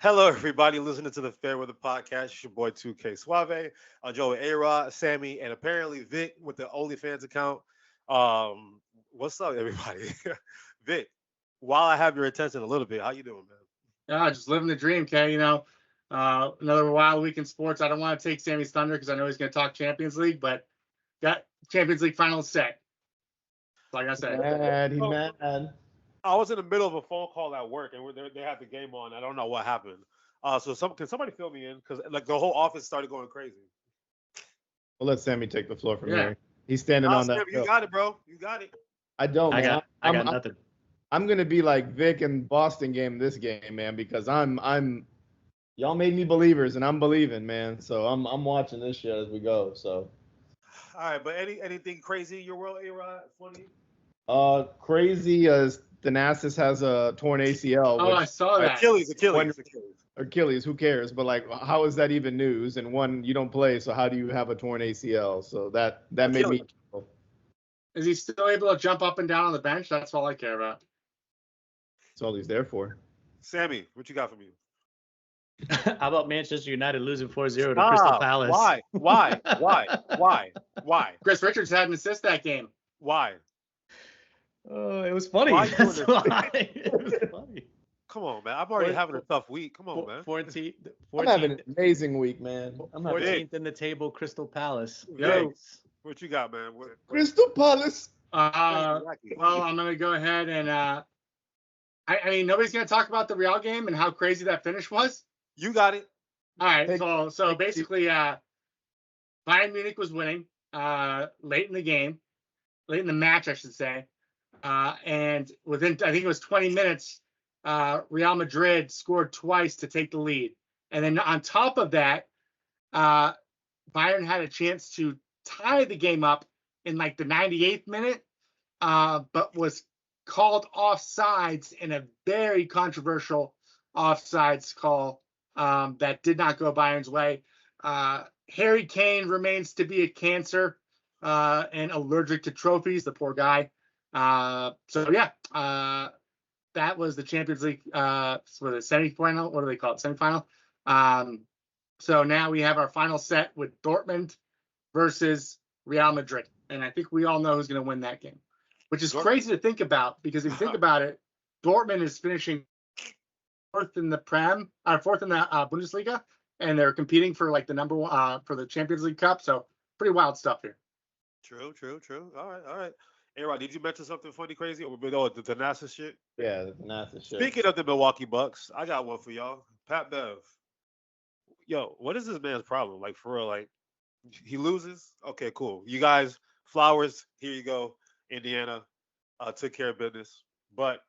Hello, everybody listening to the Fairweather Podcast. It's your boy 2K Suave. I'm Joe with A-Rod, Sammy, and apparently Vic with the OnlyFans account. What's up, everybody? Vic, while I have your attention a little bit, how you doing, man? Yeah, just living the dream, Kay. Another wild week in sports. I don't want to take Sammy's thunder because I know he's going to talk Champions League, but got Champions League finals set. Like I said, Mad, he So, mad. I was in the middle of a phone call at work, and they had the game on. I don't know what happened. Can somebody fill me in? Because like the whole office started going crazy. We'll let Sammy take the floor from yeah. here. He's standing on that. Sam, you got it, bro. You got it. I don't, I man. got I got nothing. I'm gonna be like Vic and Boston game this game, man, because I'm y'all made me believers and I'm believing, man. So I'm watching this shit as we go. So All right, but anything crazy in your world, A-Rod? Funny? crazy as Thanasis has a torn ACL, Oh, I which saw that. Achilles. Achilles, who cares? But like, how is that even news? And one, you don't play, so how do you have a torn ACL? So that made me. Is he still able to jump up and down on the bench? That's all I care about. That's all he's there for. Sammy, what you got for me? How about Manchester United losing 4-0 to Crystal Palace? Why? Chris Richards had an assist that game. Why? Oh, it was funny. Why you doing That's this? why. It was funny. Come on, man. I'm already Four- having a tough week. Come on, man. 14th, I'm having 14th, an amazing week, man. I'm having 14th in the table, Crystal Palace. Yo. What you got, man? Crystal Palace. Well, I'm going to go ahead and I mean, nobody's going to talk about the Real game and how crazy that finish was. You got it. All right, so basically, Bayern Munich was winning late in the match, I should say, and within I think it was 20 minutes, Real Madrid scored twice to take the lead, and then on top of that, Bayern had a chance to tie the game up in like the 98th minute, but was called offsides in a very controversial offsides call. That did not go Bayern's way. Harry Kane remains to be a cancer and allergic to trophies, the poor guy. That was the Champions League for the semifinal. What do they call it? Semifinal. So now we have our final set with Dortmund versus Real Madrid. And I think we all know who's going to win that game, which is crazy to think about because if you think about it, Dortmund is finishing fourth in the Bundesliga, and they're competing for like the number one for the Champions League Cup. So pretty wild stuff here. True. All right. Hey, Rod, did you mention something funny, crazy, or the Thanasis shit? Yeah, the Thanasis shit. Speaking of the Milwaukee Bucks, I got one for y'all. Pat Bev. Yo, what is this man's problem? Like, for real, like, he loses? Okay, cool. You guys, flowers, here you go. Indiana took care of business. But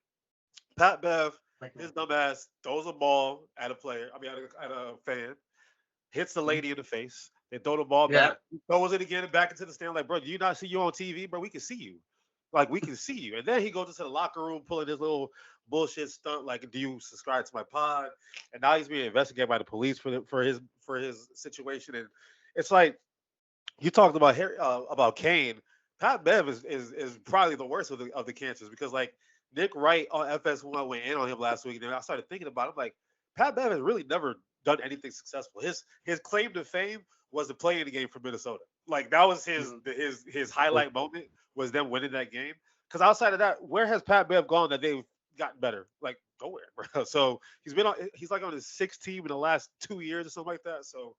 Pat Bev, his dumb ass throws a ball at a player, at a fan, hits the lady in the face. They throw the ball back, throws it again and back into the stand. Like, bro, do you not see you on TV, bro? We can see you. Like, we can see you. And then he goes into the locker room pulling this little bullshit stunt. Like, do you subscribe to my pod? And now he's being investigated by the police for his situation. And it's like, you talked about Kane. Pat Bev is probably the worst of the cancers because like Nick Wright on FS1 went in on him last week, and then I started thinking about it. I'm like, Pat Bev has really never done anything successful. His claim to fame was to play in the game for Minnesota. Like that was his highlight moment was them winning that game. Because outside of that, where has Pat Bev gone that they've gotten better? Like nowhere, bro. So he's like on his sixth team in the last 2 years or something like that. So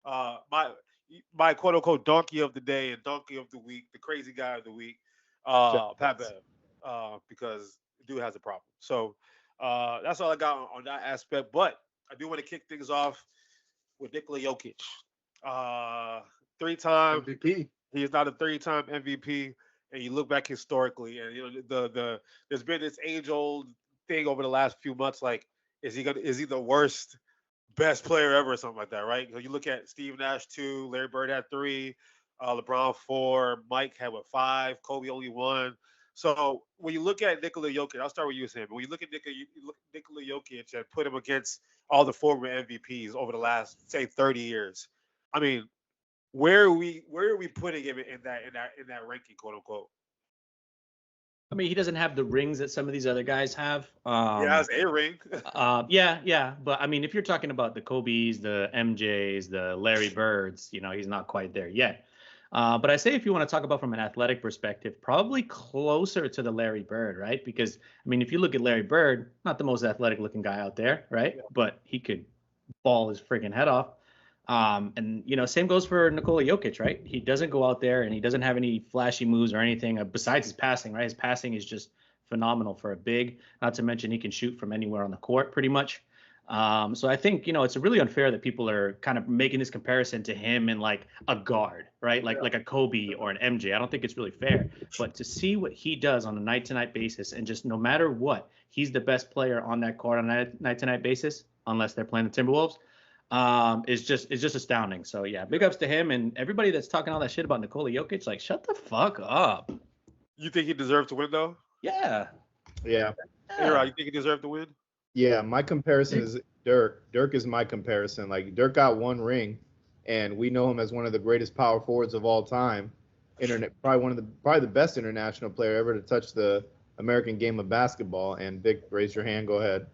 my quote unquote donkey of the day and donkey of the week, the crazy guy of the week, Pat Bev, because the dude has a problem. So that's all I got on that aspect. But I do want to kick things off with Nikola Jokic. Three-time MVP. He is not a three-time MVP. And you look back historically, and there's been this age-old thing over the last few months. Like, is he the worst, best player ever, or something like that, right? So you look at Steve Nash 2, Larry Bird had 3, LeBron 4, Mike had 5, Kobe only 1. So when you look at Nikola Jokic, I'll start with you, Sam. When you look at Nikola Jokic and put him against all the former MVPs over the last, say, 30 years, I mean, where are we putting him in that ranking, quote unquote? I mean, he doesn't have the rings that some of these other guys have. He has a ring. Yeah. But I mean, if you're talking about the Kobe's, the MJ's, the Larry Birds, he's not quite there yet. But I say if you want to talk about from an athletic perspective, probably closer to the Larry Bird, right? Because, I mean, if you look at Larry Bird, not the most athletic looking guy out there, right? Yeah. But he could ball his freaking head off. And, same goes for Nikola Jokic, right? He doesn't go out there and he doesn't have any flashy moves or anything besides his passing, right? His passing is just phenomenal for a big, not to mention he can shoot from anywhere on the court pretty much. So I think, it's really unfair that people are kind of making this comparison to him and like a guard, right? Like a Kobe or an MJ. I don't think it's really fair. But to see what he does on a night-to-night basis and just no matter what, he's the best player on that court on a night-to-night basis, unless they're playing the Timberwolves. Is just astounding. So yeah, big ups to him and everybody that's talking all that shit about Nikola Jokic. Like, shut the fuck up. You think he deserved to win though? Yeah. Yeah. A-Rod, you think he deserved to win? Yeah, my comparison is Dirk. Dirk is my comparison. Like, Dirk got one ring, and we know him as one of the greatest power forwards of all time. Probably the best international player ever to touch the American game of basketball. And Vic, raise your hand. Go ahead.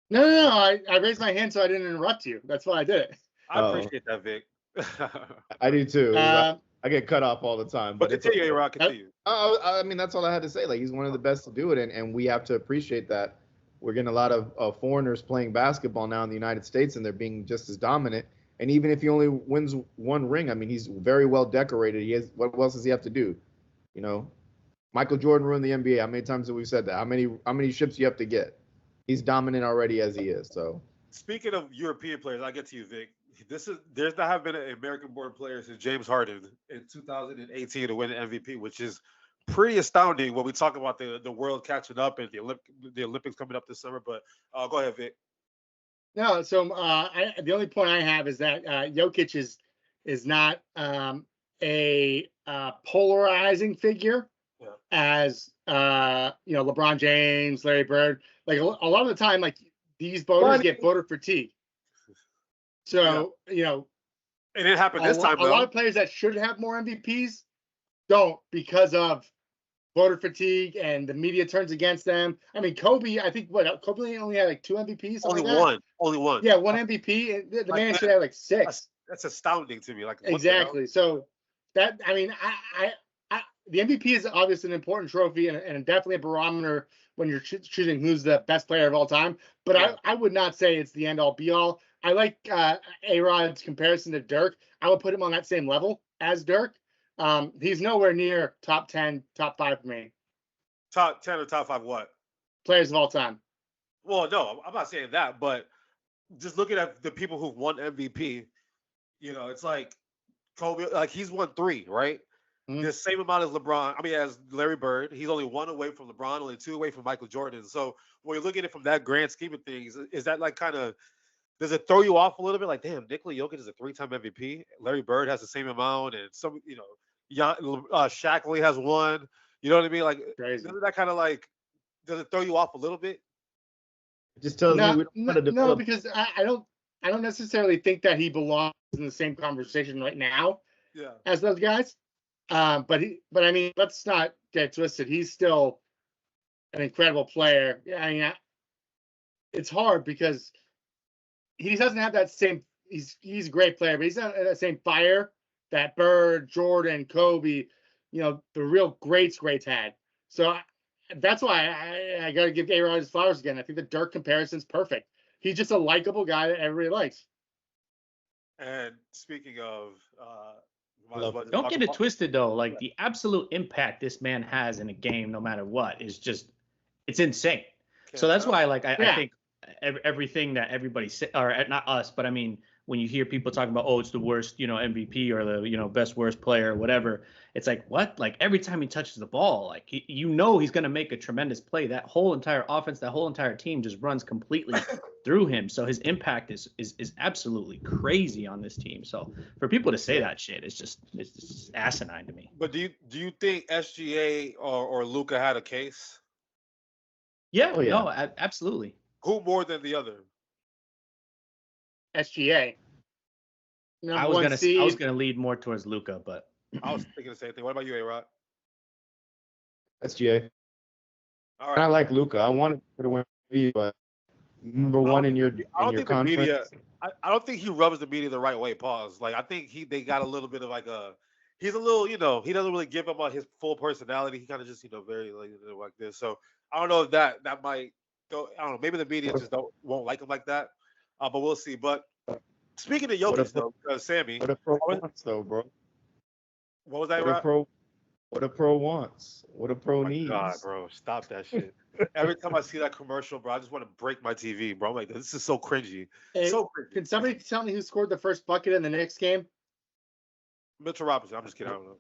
No. I raised my hand so I didn't interrupt you. That's why I did it. I appreciate that, Vic. I do too. I get cut off all the time. But continue, A-Rod, continue. I mean, that's all I had to say. Like, he's one of the best to do it, and we have to appreciate that. We're getting a lot of foreigners playing basketball now in the United States, and they're being just as dominant. And even if he only wins one ring, I mean, he's very well decorated. What else does he have to do? Michael Jordan ruined the NBA. How many times have we said that? How many ships you have to get? He's dominant already as he is. So, speaking of European players, I'll get to you, Vic. There's not have been an American-born player since James Harden in 2018 to win an MVP, which is pretty astounding when we talk about the world catching up and the Olympics coming up this summer. But go ahead, Vic. No, so the only point I have is that Jokic is not a polarizing figure as LeBron James, Larry Bird. Like a lot of the time, like these voters get voter fatigue. So and it happened this time. A lot of players that should have more MVPs don't because of voter fatigue and the media turns against them. I mean, Kobe, I think Kobe only had like 2 MVPs. Only one. Yeah, 1 MVP. The man should have like 6. That's astounding to me. Like exactly. So that the MVP is obviously an important trophy and definitely a barometer when you're choosing who's the best player of all time. But I would not say it's the end all be all. I like A-Rod's comparison to Dirk. I would put him on that same level as Dirk. He's nowhere near top 10, top 5 for me. Top 10 or top 5 what? Players of all time. Well, no, I'm not saying that, but just looking at the people who've won MVP, it's like Kobe, like he's won 3, right? Mm-hmm. The same amount as LeBron. I mean, as Larry Bird, he's only 1 away from LeBron, only 2 away from Michael Jordan. So when you look at it from that grand scheme of things, is that like kind of, does it throw you off a little bit? Like, damn, Nikola Jokic is a 3-time MVP. Larry Bird has the same amount, and some, Shaq only has 1. You know what I mean? Like, doesn't that kind of like, does it throw you off a little bit? It just tells me we don't want to develop. No, because I don't necessarily think that he belongs in the same conversation right now as those guys. But I mean, let's not get twisted. He's still an incredible player. I mean, it's hard because he doesn't have that same. He's a great player, but he's not that same fire that Bird, Jordan, Kobe, the real greats had. So that's why I got to give A-Rod his flowers again. I think the Dirk comparison's perfect. He's just a likable guy that everybody likes. And speaking of, don't get it twisted though. Like the absolute impact this man has in a game, no matter what, is just it's insane. So that's why, like, I think everything that everybody said, or not us, but I mean, when you hear people talking about, it's the worst, MVP or the, best worst player or whatever, it's like, what? Like every time he touches the ball, like he's going to make a tremendous play. That whole entire offense, that whole entire team just runs completely through him. So his impact is absolutely crazy on this team. So for people to say that shit, it's just asinine to me. But do you think SGA or Luka had a case? Yeah, no, absolutely. Who more than the other? SGA. I was gonna lead more towards Luka, but I was thinking the same thing. What about you, A-Rod? SGA. All And I right. like Luka. I wanted to win MVP, but number I one don't in your I don't think the conference. media. I don't think he rubs the media the right way. Pause. Like I think they got a little bit of like a. He's a little, he doesn't really give up on his full personality. He kind of just, very like this. So I don't know if that might go. I don't know. Maybe the media What just won't like him like that. But we'll see. But speaking of what a Jokic though, Sammy, what a pro what wants though, bro. was that, What a Rob? pro what a pro wants. What a pro My God, needs. bro, stop that shit. Every time I see that commercial, bro, I just want to break my TV, bro. I'm like, this is so cringy. Hey, So cringy. can somebody tell me who scored the first bucket in the Knicks game? Mitchell Robinson. I'm just kidding. I don't know.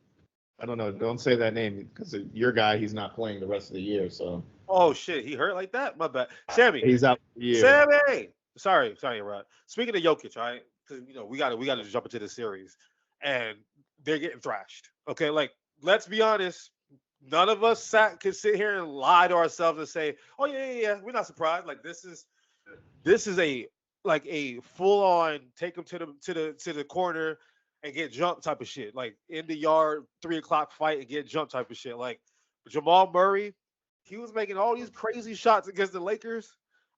I don't know. Don't say that name because your guy, he's not playing the rest of the year. So Oh shit, he hurt like that? My bad. Sammy. he's out for the year. Sammy. Sorry, Rod. Speaking of Jokic, all right, because we gotta jump into the series, and they're getting thrashed. Okay, like let's be honest. None of us could sit here and lie to ourselves and say, "Oh yeah, we're not surprised." Like this is a full on take them to the corner and get jumped type of shit. Like in the yard, 3 o'clock fight and get jumped type of shit. Like Jamal Murray, he was making all these crazy shots against the Lakers.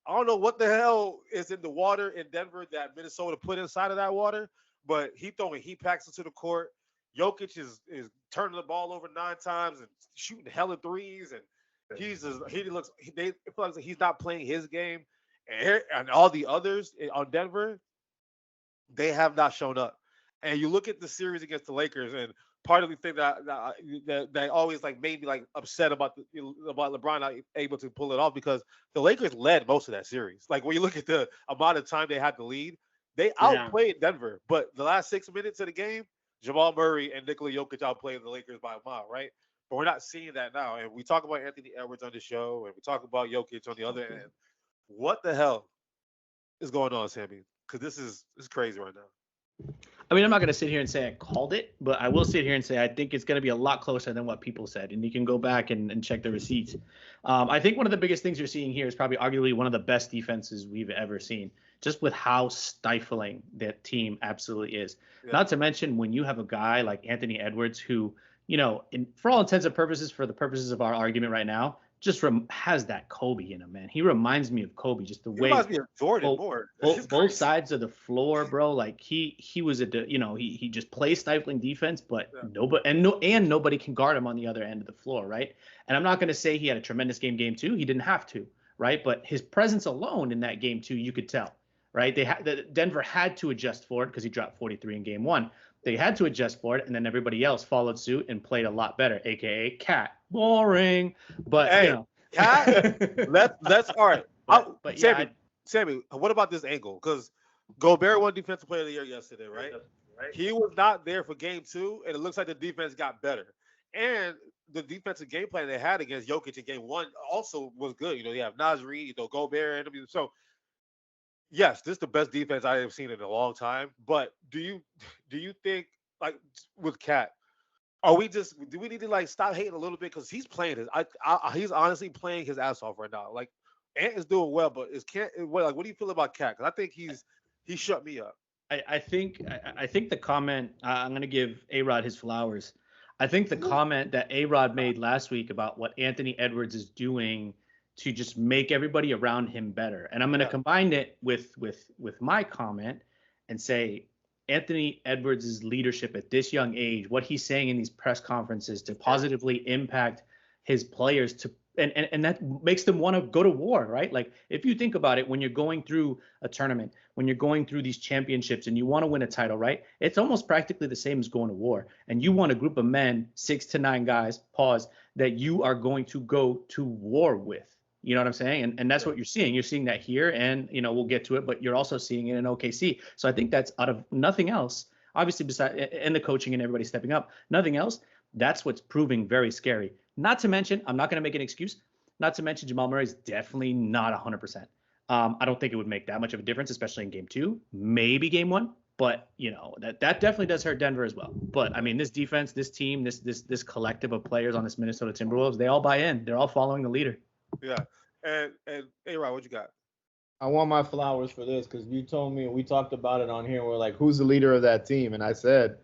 I don't know what the hell is in the water in Denver that Minnesota put inside of that water, but he throwing heat packs into the court. Jokic is turning the ball over 9 times and shooting hella threes, and they feel like he's not playing his game, and all the others on Denver, they have not shown up. And you look at the series against the Lakers, and part of the thing that always like made me like upset about LeBron not able to pull it off because the Lakers led most of that series. Like when you look at the amount of time they had to lead, they outplayed Denver, but the last 6 minutes of the game, Jamal Murray and Nikola Jokic outplayed the Lakers by a mile, right? But we're not seeing that now. And we talk about Anthony Edwards on the show, and we talk about Jokic on the other end. What the hell is going on, Sammy? Because this is crazy right now. I mean, I'm not going to sit here and say I called it, but I will sit here and say I think it's going to be a lot closer than what people said. And you can go back and check the receipts. I think one of the biggest things you're seeing here is probably arguably one of the best defenses we've ever seen, just with how stifling that team absolutely is. Yeah. Not to mention when you have a guy like Anthony Edwards who, for all intents and purposes, for the purposes of our argument right now, just has that Kobe in him, man. He reminds me of Kobe, just the way. He reminds me of Jordan more. Both sides of the floor, bro. Like he was he just plays stifling defense, but nobody can guard him on the other end of the floor, right? And I'm not going to say he had a tremendous game 2. He didn't have to, right? But his presence alone in that game 2, you could tell, right? Denver had to adjust for it because he dropped 43 in game 1. They had to adjust for it, and then everybody else followed suit and played a lot better, aka Cat. Boring, but hey, Cat. let's all right. But Sammy, what about this angle? Because Gobert won Defensive Player of the Year yesterday, right? He was not there for game 2, and it looks like the defense got better. And the defensive game plan they had against Jokic in game 1 also was good. You have Naz Reid, Gobert, and so. Yes, this is the best defense I have seen in a long time. But do you think like with Cat, do we need to like stop hating a little bit because he's playing he's honestly playing his ass off right now. Like Ant is doing well, but what do you feel about Cat? Because I think he shut me up. I think the comment I'm gonna give A-Rod his flowers. I think the comment that A-Rod made last week about what Anthony Edwards is doing to just make everybody around him better. And I'm going to combine it with my comment and say Anthony Edwards' leadership at this young age, what he's saying in these press conferences to positively impact his players and that makes them want to go to war, right? Like if you think about it, when you're going through a tournament, when you're going through these championships and you want to win a title, right? It's almost practically the same as going to war. And you want a group of men, 6 to 9 guys, that you are going to go to war with. You know what I'm saying? And that's what you're seeing. You're seeing that here, and we'll get to it, but you're also seeing it in OKC. So I think that's out of nothing else, obviously and the coaching and everybody stepping up, nothing else. That's what's proving very scary. Not to mention, I'm not going to make an excuse. Not to mention Jamal Murray is definitely not 100%. I don't think it would make that much of a difference, especially in game 2, maybe game 1. But that definitely does hurt Denver as well. But I mean, this defense, this team, this collective of players on this Minnesota Timberwolves, they all buy in. They're all following the leader. Yeah. And A-Rod, what you got? I want my flowers for this because you told me, and we talked about it on here. We're like, who's the leader of that team? And I said,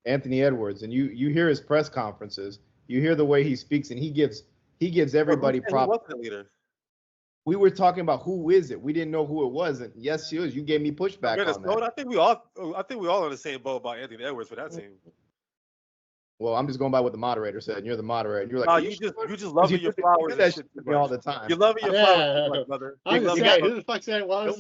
Anthony Edwards. And you hear his press conferences. You hear the way he speaks, and he gives he gives everybody Who props. wasn't the leader? We were talking about who is it. We didn't know who it was. And yes, she was. You gave me pushback on Minnesota. that. I think we all on the same boat about Anthony Edwards for that team. Well, I'm just going by what the moderator said. And you're the moderator. You're like, No, you just loving your flowers and shit too all much. the time. You're loving your flowers too much, brother. I was You gonna love say, your- who the fuck said it was?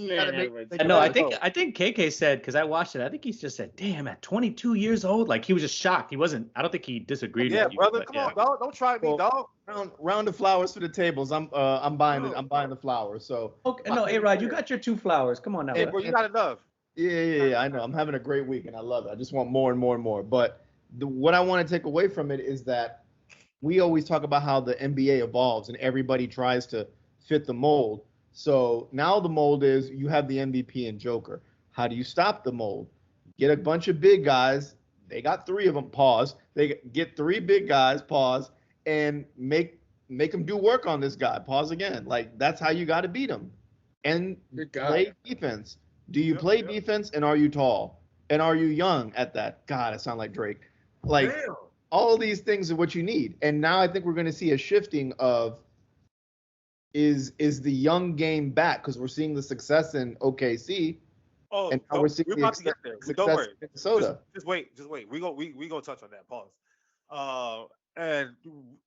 No, I think KK said, because I watched it, I think he just said, damn, at 22 years old, like he was just shocked. He wasn't, I don't think he disagreed Yeah, with you. brother, but come yeah. on, dog. Don't try me, dog. Round of flowers for the tables. I'm buying it. I'm buying the flowers. So Okay, no, A-Rod, you got your 2 flowers. Come on now. Hey, bro, you got enough. yeah, I know. I'm having a great week and I love it. I just want more and more and more. But what I want to take away from it is that we always talk about how the NBA evolves and everybody tries to fit the mold. So now the mold is you have the MVP and Joker. How do you stop the mold? Get a bunch of big guys. They got 3 of them. Pause. They get 3 big guys. Pause. And make them do work on this guy. Pause again. Like that's how you got to beat him. And play defense. Do you play defense and are you tall? And are you young at that? God, I sound like Drake. Like Damn. all these things are what you need. And now I think we're going to see a shifting of is the young game back because we're seeing the success in OKC. Oh, and now we're seeing we're the about to get there. success Don't worry. in Minnesota. Just wait. We gonna touch on that. Pause.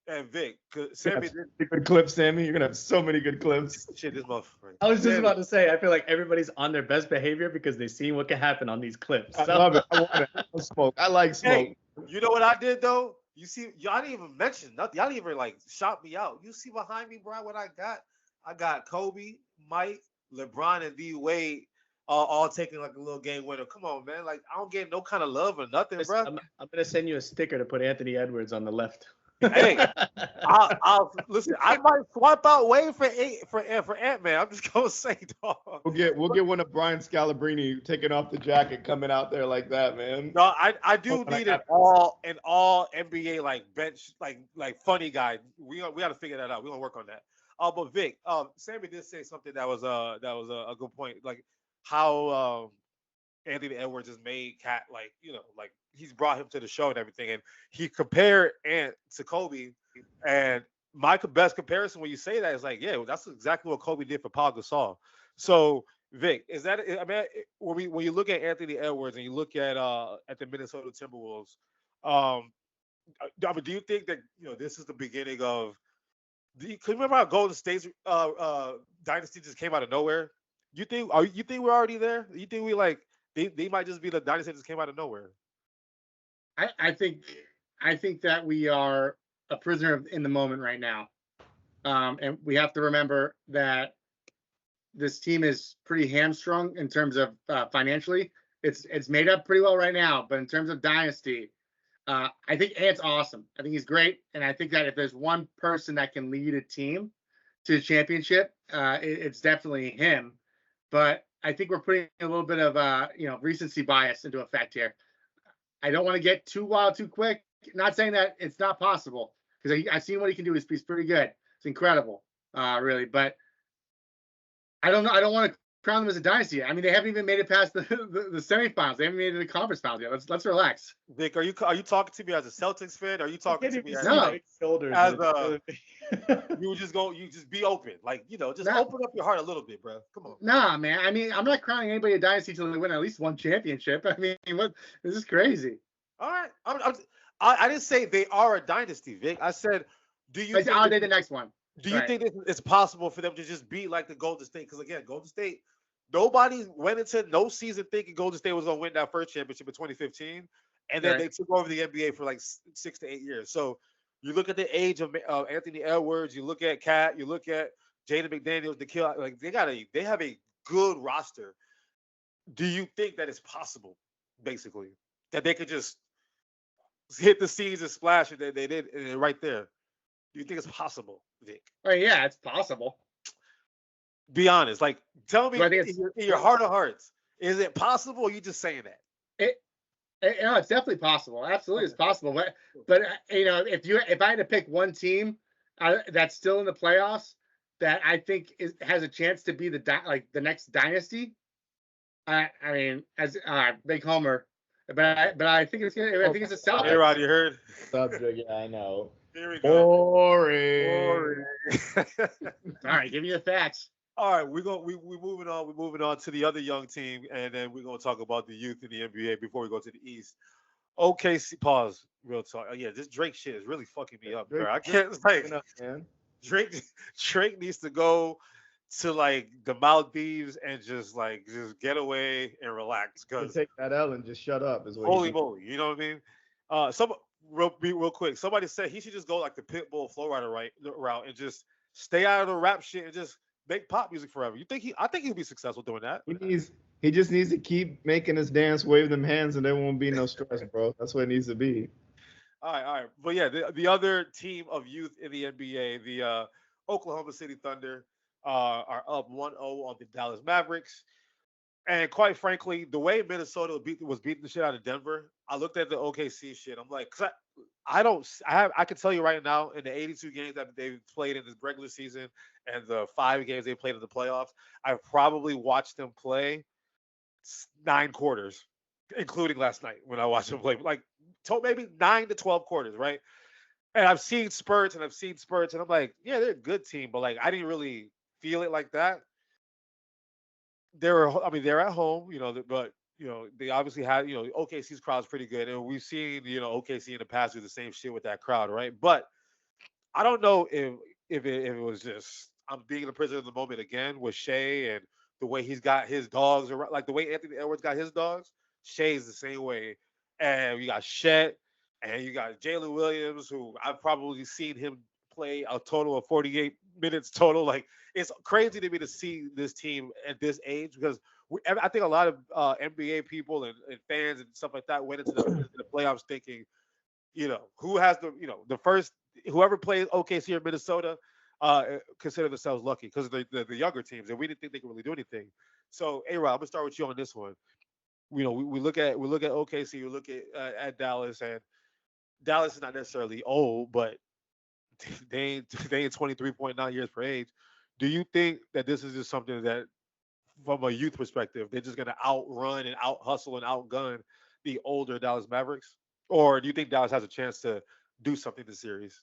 And Vic, cause Sammy did Good clips, Sammy. You're gonna have so many good clips. shit. This motherfucker. I was just about to say, I feel like everybody's on their best behavior because they see what can happen on these clips. I love it. I want it. I want smoke. I like smoke. Hey, you know what I did though? You see, y'all didn't even mention nothing. Y'all didn't even like shout me out. You see behind me, bro, what I got? I got Kobe, Mike, LeBron, and D Wade all taking like a little game winner. Come on, man. Like I don't get no kind of love or nothing, bro. I'm gonna send you a sticker to put Anthony Edwards on the left. Hey, I'll listen. I might swap out Wade for Ant-Man. I'm just gonna say, dog. We'll get one of Brian Scalabrine taking off the jacket, coming out there like that, man. No, I do need an all NBA like bench like funny guy. We got to figure that out. We're gonna work on that. But Vic, Sammy did say something that was a good point. Like how Anthony Edwards has made Cat like like he's brought him to the show and everything, and he compared Ant to Kobe. And my best comparison when you say that is like, yeah, that's exactly what Kobe did for Paul Gasol. So Vic, is that? I mean, when you look at Anthony Edwards and you look at the Minnesota Timberwolves, I mean, do you think that this is the beginning of? Can you remember how Golden State's dynasty just came out of nowhere? You think we're already there? You think we like they might just be the dynasty that just came out of nowhere? I think that we are a prisoner in the moment right now, and we have to remember that this team is pretty hamstrung in terms of financially. It's made up pretty well right now, but in terms of dynasty, I think Ant's awesome. I think he's great, and I think that if there's one person that can lead a team to the championship, it's definitely him. But I think we're putting a little bit of recency bias into effect here. I don't want to get too wild too quick. Not saying that it's not possible, because I've seen what he can do. He's pretty good. It's incredible, really. But I don't know. I don't want to crown them as a dynasty. I mean, they haven't even made it past the semifinals. They haven't made it to the conference finals yet. Let's relax. Vic, are you talking to me as a Celtics fan? Or are you talking to me as you just be open, like just open up your heart a little bit, bro. Come on. Nah, man. I mean, I'm not crowning anybody a dynasty till they win at least one championship. I mean, what? This is crazy. All right, I didn't say they are a dynasty, Vic. I said, Are they the next one? Do you think it's possible for them to just be like the Golden State? Because again, Golden State, nobody went into no season thinking Golden State was gonna win that first championship in 2015, and then they took over the NBA for like 6 to 8 years. So you look at the age of Anthony Edwards, you look at Cat, you look at Jaden McDaniels, Nikola, like they have a good roster. Do you think that it's possible, basically, that they could just hit the seas and splash and they did and right there? Do you think it's possible, Vic? Oh yeah, it's possible. Be honest. Like, tell me in your heart of hearts, is it possible or are you just saying that? It's definitely possible. Absolutely, it's possible. But if I had to pick one team that's still in the playoffs that I think has a chance to be the next dynasty, I mean, as big homer, but I think it's a Celtics. Hey, Rod, you heard? Subject, yeah, I know. Here we go. Boring. All right, give me the facts. All right, we're moving on. We're moving on to the other young team, and then we're gonna talk about the youth in the NBA before we go to the East. OKC, pause. Real talk. Yeah, this Drake shit is really fucking me up, bro. I can't like Man. Drake. Drake needs to go to like the Maldives and just get away and relax. To Cause take that L and just shut up is what holy he moly, you know what I mean? Some real quick. Somebody said he should just go like the Pitbull Flow Rider route and just stay out of the rap shit and just make pop music forever. You think I think he'll be successful doing that. he just needs to keep making us dance, wave them hands, and there won't be no stress, bro. That's what it needs to be. All right. But yeah, the other team of youth in the NBA, the Oklahoma City Thunder, are up 1-0 on the Dallas Mavericks. And quite frankly, the way Minnesota was beating the shit out of Denver, I looked at the OKC shit. I'm like, cause I can tell you right now, in the 82 games that they've played in the regular season and the 5 games they played in the playoffs, I've probably watched them play 9 quarters, including last night when I watched them play. Like, maybe 9 to 12 quarters, right? And I've seen spurts, and I'm like, yeah, they're a good team, but like, I didn't really feel it like that. They're at home, but they obviously had, OKC's crowd's pretty good, and we've seen, OKC in the past do the same shit with that crowd, right? But I don't know if it was just I'm being the prisoner of the moment again with Shea and the way he's got his dogs, or like the way Anthony Edwards got his dogs. Shea's the same way, and you got Shet, and you got Jalen Williams, who I've probably seen him play a total of 48 minutes total. Like, it's crazy to me to see this team at this age, because I think a lot of NBA people and fans and stuff like that went into the playoffs thinking, who has the first, whoever plays OKC or Minnesota, consider themselves lucky because the younger teams, and we didn't think they could really do anything. So, A-Rod, I'm gonna start with you on this one. We look at OKC, we look at Dallas, and Dallas is not necessarily old, but they ain't 23.9 years per age. Do you think that this is just something that, from a youth perspective, they're just gonna outrun and out hustle and outgun the older Dallas Mavericks, or do you think Dallas has a chance to do something this series?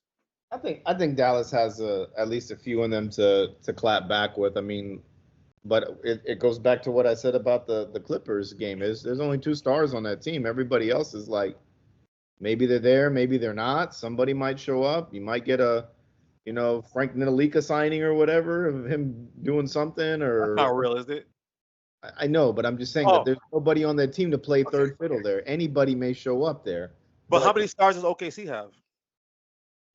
I think Dallas has at least a few in them to clap back with. I mean, but it goes back to what I said about the Clippers game. There's only 2 stars on that team. Everybody else is like, maybe they're there, maybe they're not. Somebody might show up. You might get a, Frank Ntilikina signing or whatever, of him doing something. Or That's not real, is it? I know, but I'm just saying that there's nobody on that team to play third fiddle there. Anybody may show up there. But how many stars does OKC have?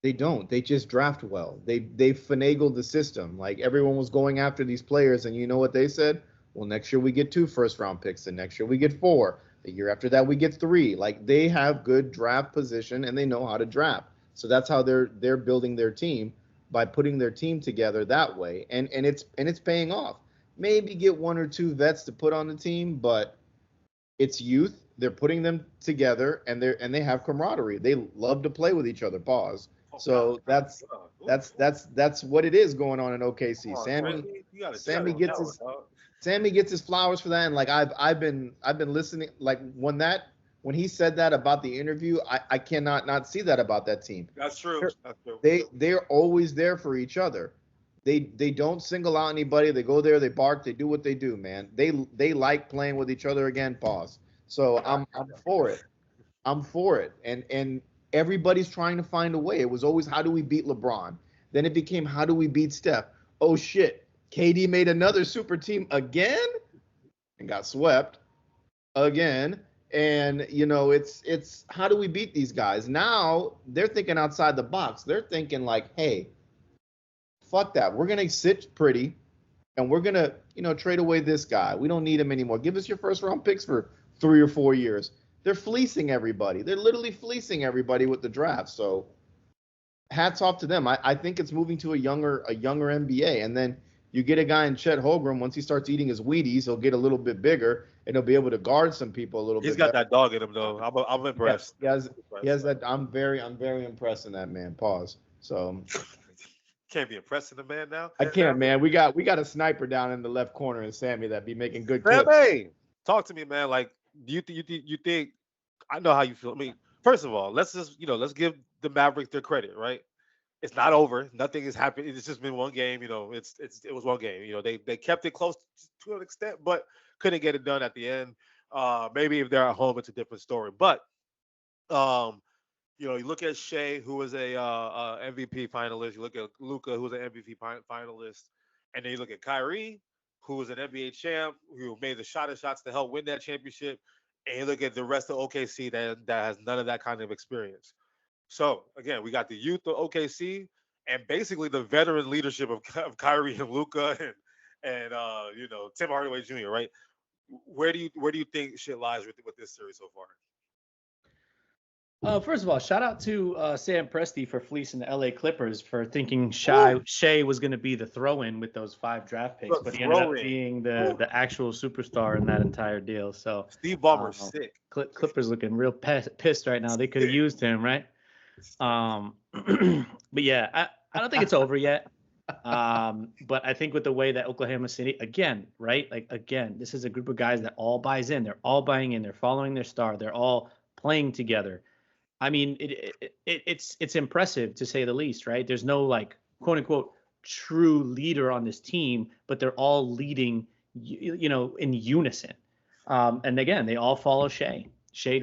They don't. They just draft well. They finagled the system. Like, everyone was going after these players, and you know what they said? Well, next year we get 2 first-round picks, and next year we get 4. The year after that we get 3. Like, they have good draft position, and they know how to draft. So that's how they're building their team, by putting their team together that way, and it's paying off. Maybe get 1 or 2 vets to put on the team, but it's youth. They're putting them together, and they have camaraderie. They love to play with each other. Pause. So that's what it is going on in OKC. Sammy gets his flowers for that, and like I've been listening. Like, when he said that about the interview, I cannot not see that about that team. That's true. They're always there for each other. They don't single out anybody. They go there, they bark, they do what they do, man. They like playing with each other again. Pause. So I'm for it. I'm for it. And everybody's trying to find a way. It was always, how do we beat LeBron? Then it became, how do we beat Steph? Oh shit, KD made another super team again and got swept again. And it's how do we beat these guys? Now they're thinking outside the box. They're thinking like, hey, fuck that. We're gonna sit pretty, and we're gonna trade away this guy. We don't need him anymore. Give us your first round picks for 3 or 4 years. They're fleecing everybody. They're literally fleecing everybody with the draft. So hats off to them. I think it's moving to a younger NBA. And then you get a guy in Chet Holmgren. Once he starts eating his Wheaties, he'll get a little bit bigger, and he'll be able to guard some people a little bit. He's got that dog in him, though. I'm impressed. Yes, he has that. I'm very impressed in that man. Pause. So can't be impressing the man now. I can't, man. We got a sniper down in the left corner in Sammy that be making good clips. Hey, talk to me, man. Like, do you think? I know how you feel. I mean, first of all, let's just let's give the Mavericks their credit, right? It's not over. Nothing has happened. It's just been one game. You know, it was one game. You know, they kept it close to an extent, but couldn't get it done at the end. Maybe if they're at home, it's a different story. But um, you know, you look at Shea, who was a MVP finalist. You look at Luka, who was an MVP finalist, and then you look at Kyrie, who was an NBA champ, who made the shots to help win that championship. And you look at the rest of OKC that has none of that kind of experience. So again, we got the youth of OKC and basically the veteran leadership of Kyrie and Luka and you know, Tim Hardaway Jr. Right? Where do you think shit lies with this series so far? First of all, shout out to Sam Presti for fleecing the LA Clippers for thinking Shai was going to be the throw-in with those 5 draft picks, but he ended up being the actual superstar in that entire deal. So Steve Ballmer's sick. Clippers looking real pissed right now. They could have used him, right? But yeah, I don't think it's over yet. But I think with the way that Oklahoma City, again, right? Like, again, this is a group of guys that all buys in. They're all buying in. They're following their star. They're all playing together. I mean, it's impressive to say the least, right? There's no like quote unquote true leader on this team, but they're all leading, you know, in unison. And again, they all follow Shai. Shai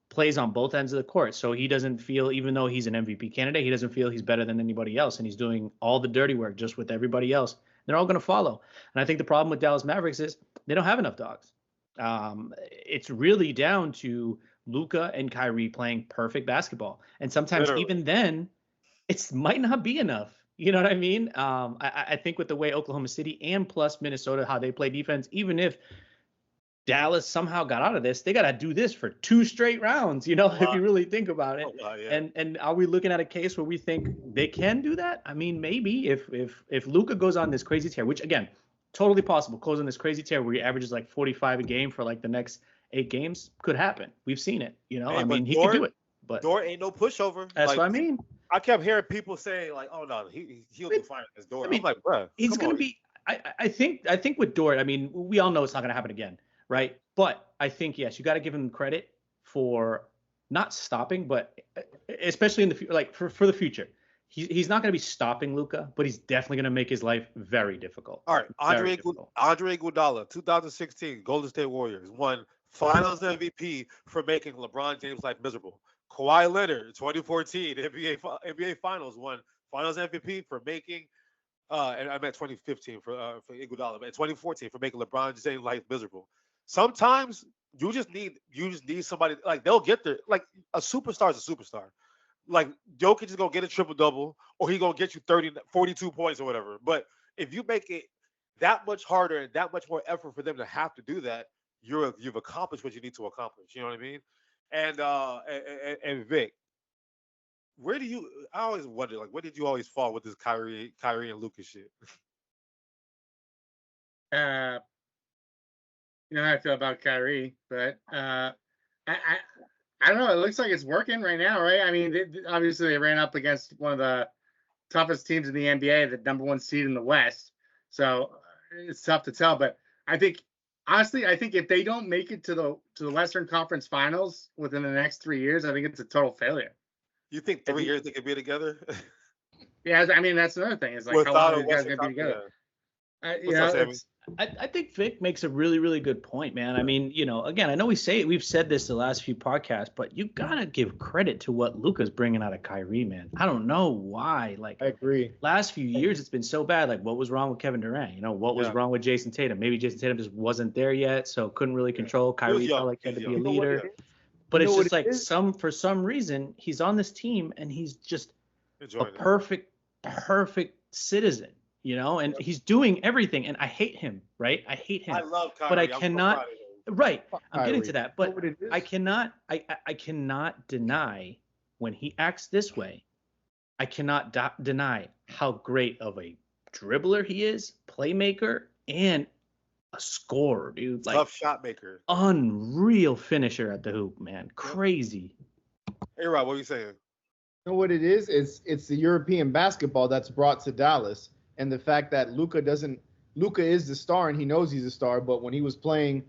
plays on both ends of the court, so he doesn't feel, even though he's an MVP candidate, he doesn't feel he's better than anybody else, and he's doing all the dirty work just with everybody else. They're all going to follow. And I think the problem with Dallas Mavericks is they don't have enough dogs. It's really down to Luka and Kyrie playing perfect basketball. And sometimes even then, it might not be enough. You know what I mean? I think with the way Oklahoma City and plus Minnesota, how they play defense, even if Dallas somehow got out of this, they got to do this for 2 straight rounds, you know, if you really think about it. And are we looking at a case where we think they can do that? I mean, maybe if Luka goes on this crazy tear, which again, totally possible, goes on this crazy tear where he averages like 45 a game for like the next 8 games, could happen. We've seen it, you know. Hey, I mean, he could do it. But Dort ain't no pushover. That's like, what I mean. I kept hearing people saying like, "Oh no, he'll do fine as Dort." I mean, I'm like, bro, he's gonna be. I think with Dort, I mean, we all know it's not gonna happen again, right? But I think yes, you got to give him credit for not stopping, but especially in the like for the future. He's not going to be stopping Luka, but he's definitely going to make his life very difficult. All right, Andre Iguodala, 2016 Golden State Warriors, won Finals MVP for making LeBron James' life miserable. Kawhi Leonard, 2014 NBA Finals, won Finals MVP for making, and I meant 2015 for Iguodala, but 2014 for making LeBron James' life miserable. Sometimes you just need somebody, like they'll get there. Like a superstar is a superstar. Like Jokic is gonna get a triple double, or he gonna get you 42 points or whatever. But if you make it that much harder and that much more effort for them to have to do that, you've accomplished what you need to accomplish. You know what I mean? And Vic, I always wonder, like, where did you always fall with this Kyrie and Luka shit? You know how I feel about Kyrie, but I don't know. It looks like it's working right now, right? I mean, obviously they ran up against one of the toughest teams in the NBA, the number 1 seed in the West. So it's tough to tell. But I think, honestly, if they don't make it to the Western Conference Finals within the next 3 years, I think it's a total failure. You think 3 years they could be together? Yeah, I mean, that's another thing. It's like, how long are these guys going to be together? I think Vic makes a really, really good point, man. I mean, you know, again, I know we've said this the last few podcasts, but you gotta give credit to what Luka's bringing out of Kyrie, man. I don't know why. Like, I agree. Last few years, it's been so bad. Like, what was wrong with Kevin Durant? You know, what was wrong with Jayson Tatum? Maybe Jayson Tatum just wasn't there yet, so couldn't really control. Kyrie felt like he had to be a leader. But it's just like for some reason he's on this team and he's just a perfect citizen. You know, and he's doing everything, and I hate him, right? I hate him. I love Kyrie. But I cannot, right? I'm getting to that, but I cannot deny when he acts this way. I cannot deny how great of a dribbler he is, playmaker, and a scorer, dude. Like, tough shot maker, unreal finisher at the hoop, man. Crazy. Hey, Rob, what are you saying? You know what it is? It's the European basketball that's brought to Dallas. And the fact that Luka is the star and he knows he's a star, but when he was playing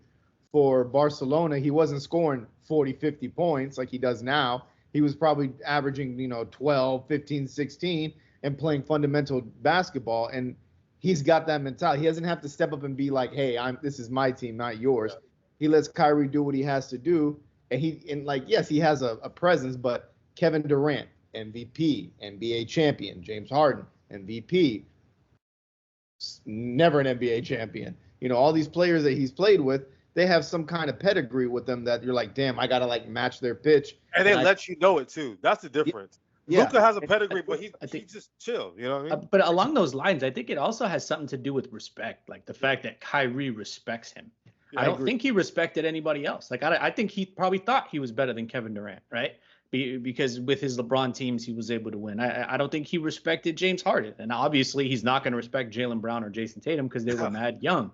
for Barcelona, he wasn't scoring 40, 50 points like he does now. he was probably averaging, 12, 15, 16 and playing fundamental basketball. And he's got that mentality. He doesn't have to step up and be like, hey, this is my team, not yours. Yeah. He lets Kyrie do what he has to do. And yes, he has a presence, but Kevin Durant, MVP, NBA champion, James Harden, MVP, never an NBA champion. All these players that he's played with, they have some kind of pedigree with them that you're like, damn, I got to match their pitch. And they let you know it too. That's the difference. Yeah. Luka has a pedigree, but he just chill. You know what I mean? But along those lines, I think it also has something to do with respect, like the fact that Kyrie respects him. Yeah, I don't think he respected anybody else. I think he probably thought he was better than Kevin Durant, right? Because with his LeBron teams, he was able to win. I don't think he respected James Harden. And obviously, he's not going to respect Jalen Brown or Jayson Tatum because they were mad young,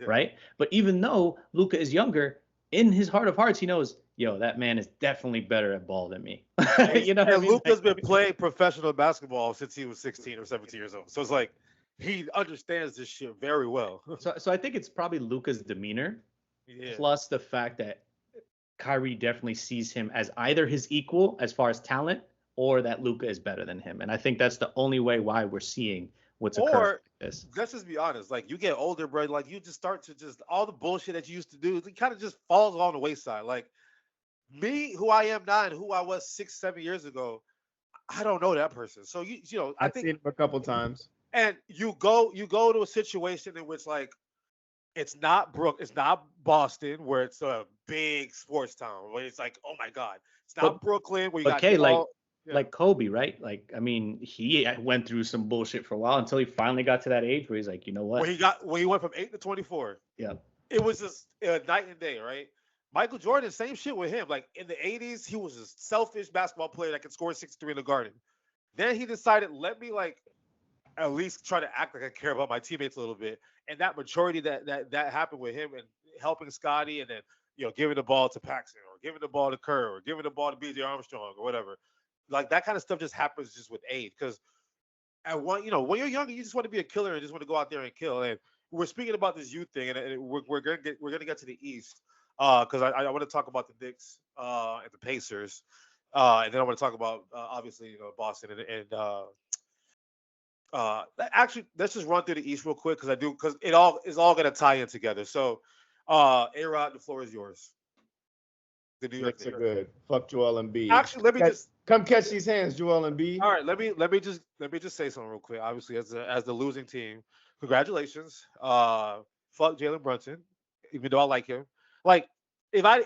right? But even though Luka is younger, in his heart of hearts, he knows, that man is definitely better at ball than me. You know what I mean? Luka's been playing professional basketball since he was 16 or 17 years old. So it's like he understands this shit very well. So I think it's probably Luka's demeanor, plus the fact that Kyrie definitely sees him as either his equal as far as talent or that Luka is better than him. And I think that's the only way why we're seeing what's occurring. Let's just be honest. You get older, bro. You just start to all the bullshit that you used to do, it kind of just falls on the wayside. Me, who I am now and who I was 6-7 years ago, I don't know that person. So I think seen him a couple times. And you go to a situation in which it's not Boston where it's a big sports town where it's like, oh my God. It's not Brooklyn where you got like Kobe, right? He went through some bullshit for a while until he finally got to that age where he's like, you know what? When he went from 8 to 24. Yeah. It was just night and day, right? Michael Jordan, same shit with him. In the 80s, he was a selfish basketball player that could score 63 in the Garden. Then he decided, let me at least try to act like I care about my teammates a little bit. And that maturity that happened with him and helping Scotty and then, giving the ball to Paxson or giving the ball to Kerr or giving the ball to B.J. Armstrong or whatever. That kind of stuff just happens just with age. Because when you're younger, you just want to be a killer and just want to go out there and kill. And we're speaking about this youth thing, and we're gonna get to the East. Because I want to talk about the Knicks and the Pacers, and then I want to talk about obviously Boston and actually let's just run through the East real quick because it all is all gonna tie in together. So, A-Rod, the floor is yours. The New York Knicks are good. Fuck Joel Embiid. Actually, let me just come catch these hands, Joel Embiid. All right, let me just say something real quick. Obviously, as the losing team, congratulations. Fuck Jalen Brunson, even though I like him. If I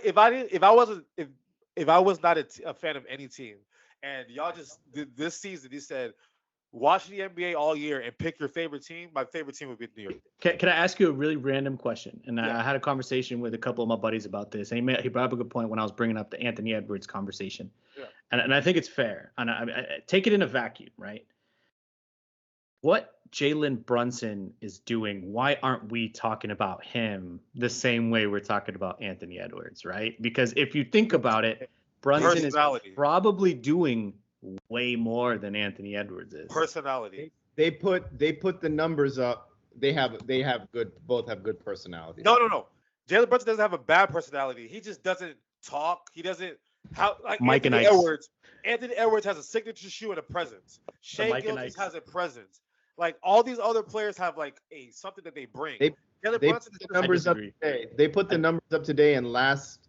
was not a fan of any team, and y'all just this season, he said, watch the NBA all year and pick your favorite team. My favorite team would be New York. Can I ask you a really random question? And I had a conversation with a couple of my buddies about this. And he brought up a good point when I was bringing up the Anthony Edwards conversation. Yeah. And I think it's fair. And I take it in a vacuum, right? What Jalen Brunson is doing, why aren't we talking about him the same way we're talking about Anthony Edwards, right? Because if you think about it, Brunson is probably doing way more than Anthony Edwards is. Personality. They put the numbers up. They both have good personality. No. Jalen Brunson doesn't have a bad personality. He just doesn't talk. He doesn't Mike Anthony Edwards. Anthony Edwards has a signature shoe and a presence. Shai Gilgeous has a presence. All these other players have something that they bring. They put the numbers up today. They put the numbers up today in last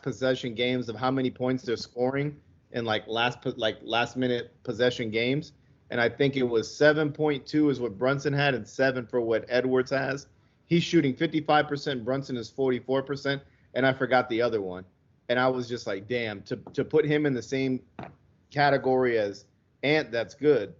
possession games of how many points they're scoring in last minute possession games. And I think it was 7.2 is what Brunson had and 7 for what Edwards has. He's shooting 55%. Brunson is 44%. And I forgot the other one. And I was just like, damn, to put him in the same category as Ant, that's good.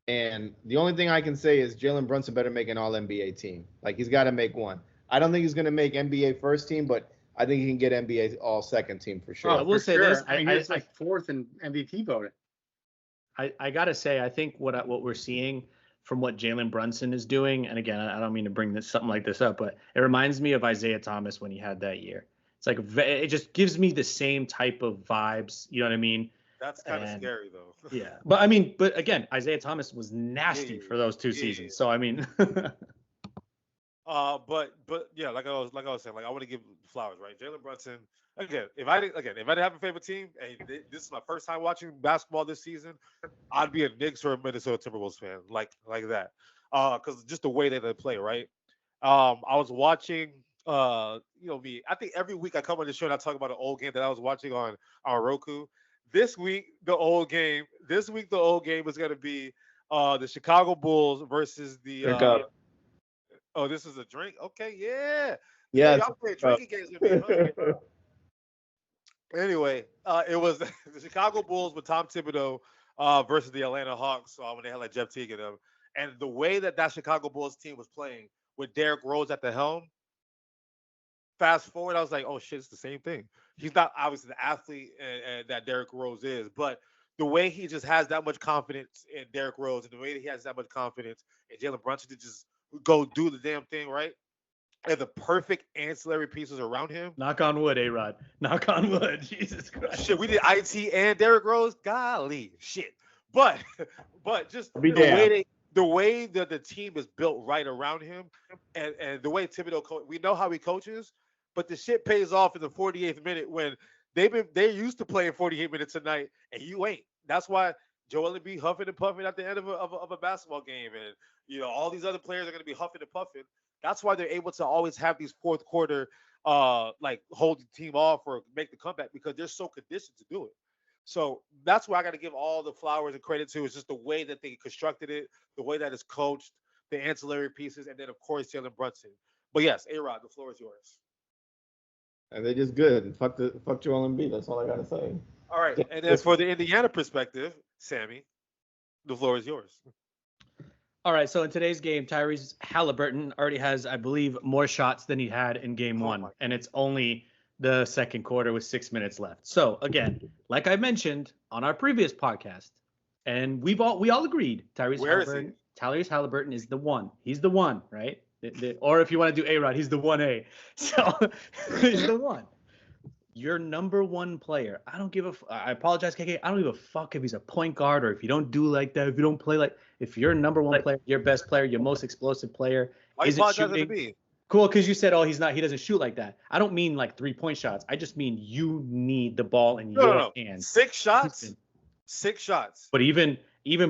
And the only thing I can say is Jalen Brunson better make an all-NBA team. He's got to make one. I don't think he's going to make NBA first team, but I think he can get NBA all-second team for sure. I will say this. He's fourth in MVP voting. I got to say, I think what we're seeing from what Jalen Brunson is doing, and again, I don't mean to bring something like this up, but it reminds me of Isaiah Thomas when he had that year. It's it just gives me the same type of vibes. You know what I mean? That's kind of scary, though. Yeah. But again, Isaiah Thomas was nasty for those two seasons. So, But yeah, like I was saying, like I want to give flowers, right? Jalen Brunson. If I didn't have a favorite team, and this is my first time watching basketball this season, I'd be a Knicks or a Minnesota Timberwolves fan, like that. Because just the way that they play, right? I was watching. Me. I think every week I come on the show and I talk about an old game that I was watching on Roku. This week, the old game. This week, the old game is gonna be the Chicago Bulls versus the Drink up. Oh, this is a drink? Okay, yeah. Yeah, Yeah. y'all play drinking games with me, huh? Anyway, it was the Chicago Bulls with Tom Thibodeau versus the Atlanta Hawks when they had like Jeff Teague and them. And the way that Chicago Bulls team was playing with Derrick Rose at the helm, fast forward, I was like, oh shit, it's the same thing. He's not obviously the athlete and that Derrick Rose is, but the way he just has that much confidence in Derrick Rose and the way that he has that much confidence in Jalen Brunson to just go do the damn thing, right? And the perfect ancillary pieces around him. Knock on wood, A-Rod. Knock on wood. Jesus Christ. Shit, we did IT and Derrick Rose. Golly, shit. But just Be damned. the way that the team is built right around him, and the way Thibodeau we know how he coaches, but the shit pays off in the 48th minute when they're used to playing 48 minutes a night, and you ain't. That's why Joel Embiid huffing and puffing at the end of a basketball game, and all these other players are going to be huffing and puffing. That's why they're able to always have these fourth quarter, like hold the team off or make the comeback because they're so conditioned to do it. So that's why I got to give all the flowers and credit to. It's just the way that they constructed it, the way that it's coached, the ancillary pieces, and then of course Jalen Brunson. But yes, A-Rod, the floor is yours. And they just good. Fuck Joel Embiid. That's all I gotta say. All right, and then for the Indiana perspective, Sammy, the floor is yours. All right, so in today's game, Tyrese Halliburton already has, I believe, more shots than he had in game one, and it's only the second quarter with 6 minutes left. So again, like I mentioned on our previous podcast, and we all agreed, Tyrese Halliburton is the one. He's the one, right? Or if you want to do A-Rod, he's the 1A. So he's the one. Your number one player. I don't give a. I apologize, KK. I don't give a fuck if he's a point guard or if you don't do like that. If you don't play like. If your number one player, your best player, your most explosive player, isn't shooting. Cool, because you said, he doesn't shoot like that. I don't mean like 3-point shots. I just mean you need the ball in your hands. 6 shots. 6 shots. But even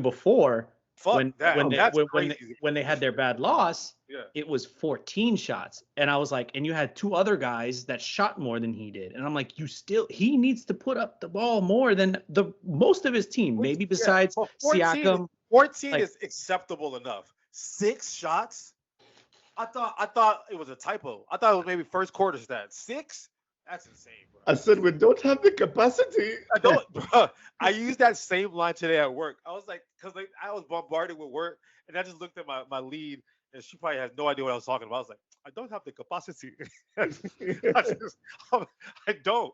before. When they had their bad loss, yeah. It was 14 shots. And I was like, and you had 2 other guys that shot more than he did. And I'm like, he needs to put up the ball more than the most of his team, maybe besides 14, Siakam. 14 is acceptable enough. 6 shots? I thought it was a typo. I thought it was maybe first quarter stats. 6? That's insane, bro. I said we don't have the capacity. Bro. I used that same line today at work. I was like, because I was bombarded with work, and I just looked at my lead, and she probably has no idea what I was talking about. I was like, I don't have the capacity. I don't.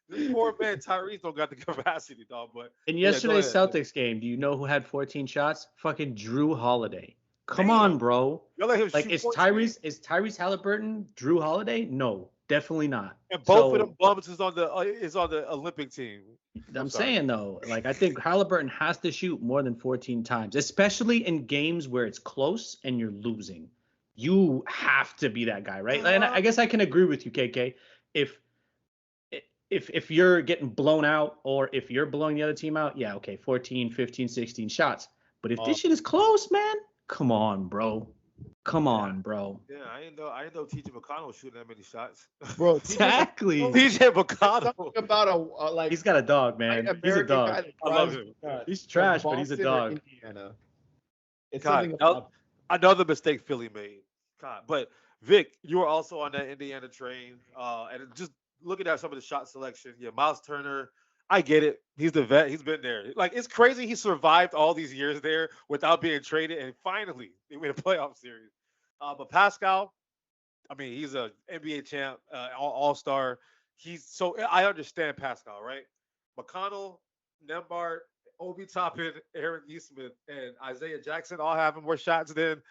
This poor man Tyrese don't got the capacity, dog. But in yesterday's Celtics game, do you know who had 14 shots? Fucking Drew Holiday. Come on, bro. Like, is Tyrese Halliburton Drew Holiday? No. Definitely not. And both of them bums is on the Olympic team. I'm saying though, like I think Halliburton has to shoot more than 14 times, especially in games where it's close and you're losing. You have to be that guy, right? And I guess I can agree with you, KK. If you're getting blown out or if you're blowing the other team out, yeah, okay, 14, 15, 16 shots. But if this shit is close, man, come on, bro. Come on, bro. Yeah, I didn't know TJ McConnell was shooting that many shots. Bro, exactly. TJ McConnell. About like he's got a dog, man. He's a dog. I love him. He's trash, but he's a dog. It's another mistake Philly made. God, but Vic, you were also on that Indiana train, and just looking at some of the shot selection. Yeah, Miles Turner. I get it. He's the vet. He's been there. Like, it's crazy he survived all these years there without being traded, and finally they win a playoff series. But Pascal, I mean, he's a NBA champ, all-star. I understand Pascal, right? McConnell, Nembhard, Obi Toppin, Aaron Nesmith, and Isaiah Jackson all having more shots than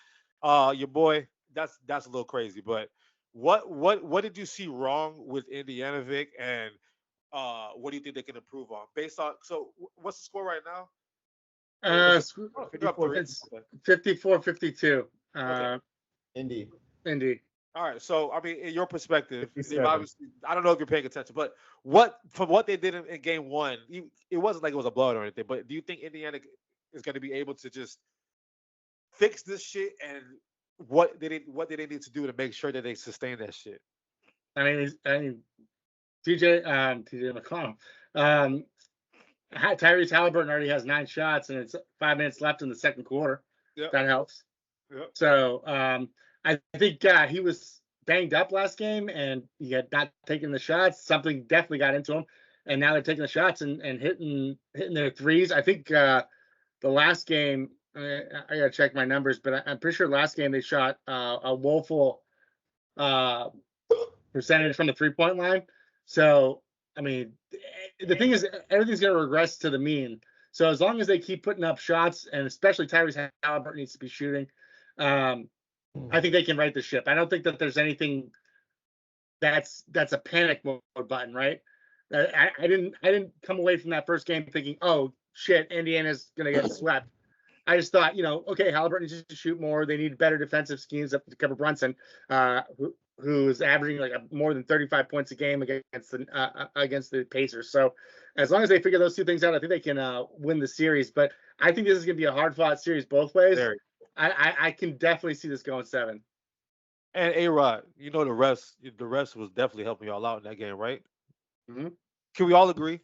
your boy. That's a little crazy. But what did you see wrong with Indiana, Vic? And what do you think they can improve on based on? So what's the score right now? 54-52. Okay. Indy. Indeed. All right. So, I mean, in your perspective, 57. obviously, I don't know if you're paying attention, but from what they did in game one, it wasn't like it was a blowout or anything. But do you think Indiana is going to be able to just fix this shit? And what did they need to do to make sure that they sustain that shit? I mean, TJ McConnell. Tyrese Halliburton already has 9 shots, and it's 5 minutes left in the second quarter. Yep. That helps. Yep. So I think he was banged up last game, and he had not taken the shots. Something definitely got into him, and now they're taking the shots and hitting their threes. I think the last game, I gotta check my numbers, but I'm pretty sure last game they shot a woeful percentage from the 3-point line. So I mean, the thing is, everything's gonna regress to the mean. So as long as they keep putting up shots, and especially Tyrese Halliburton needs to be shooting, I think they can right the ship. I don't think that there's anything that's a panic mode button, right? I didn't come away from that first game thinking, oh shit, Indiana's gonna get swept. I just thought, okay, Halliburton needs to shoot more. They need better defensive schemes up to cover Brunson, who is averaging like more than 35 points a game against the Pacers. So as long as they figure those two things out, I think they can win the series. But I think this is going to be a hard-fought series both ways. I can definitely see this going 7. And A-Rod, the rest was definitely helping y'all out in that game, right? Mm-hmm. Can we all agree?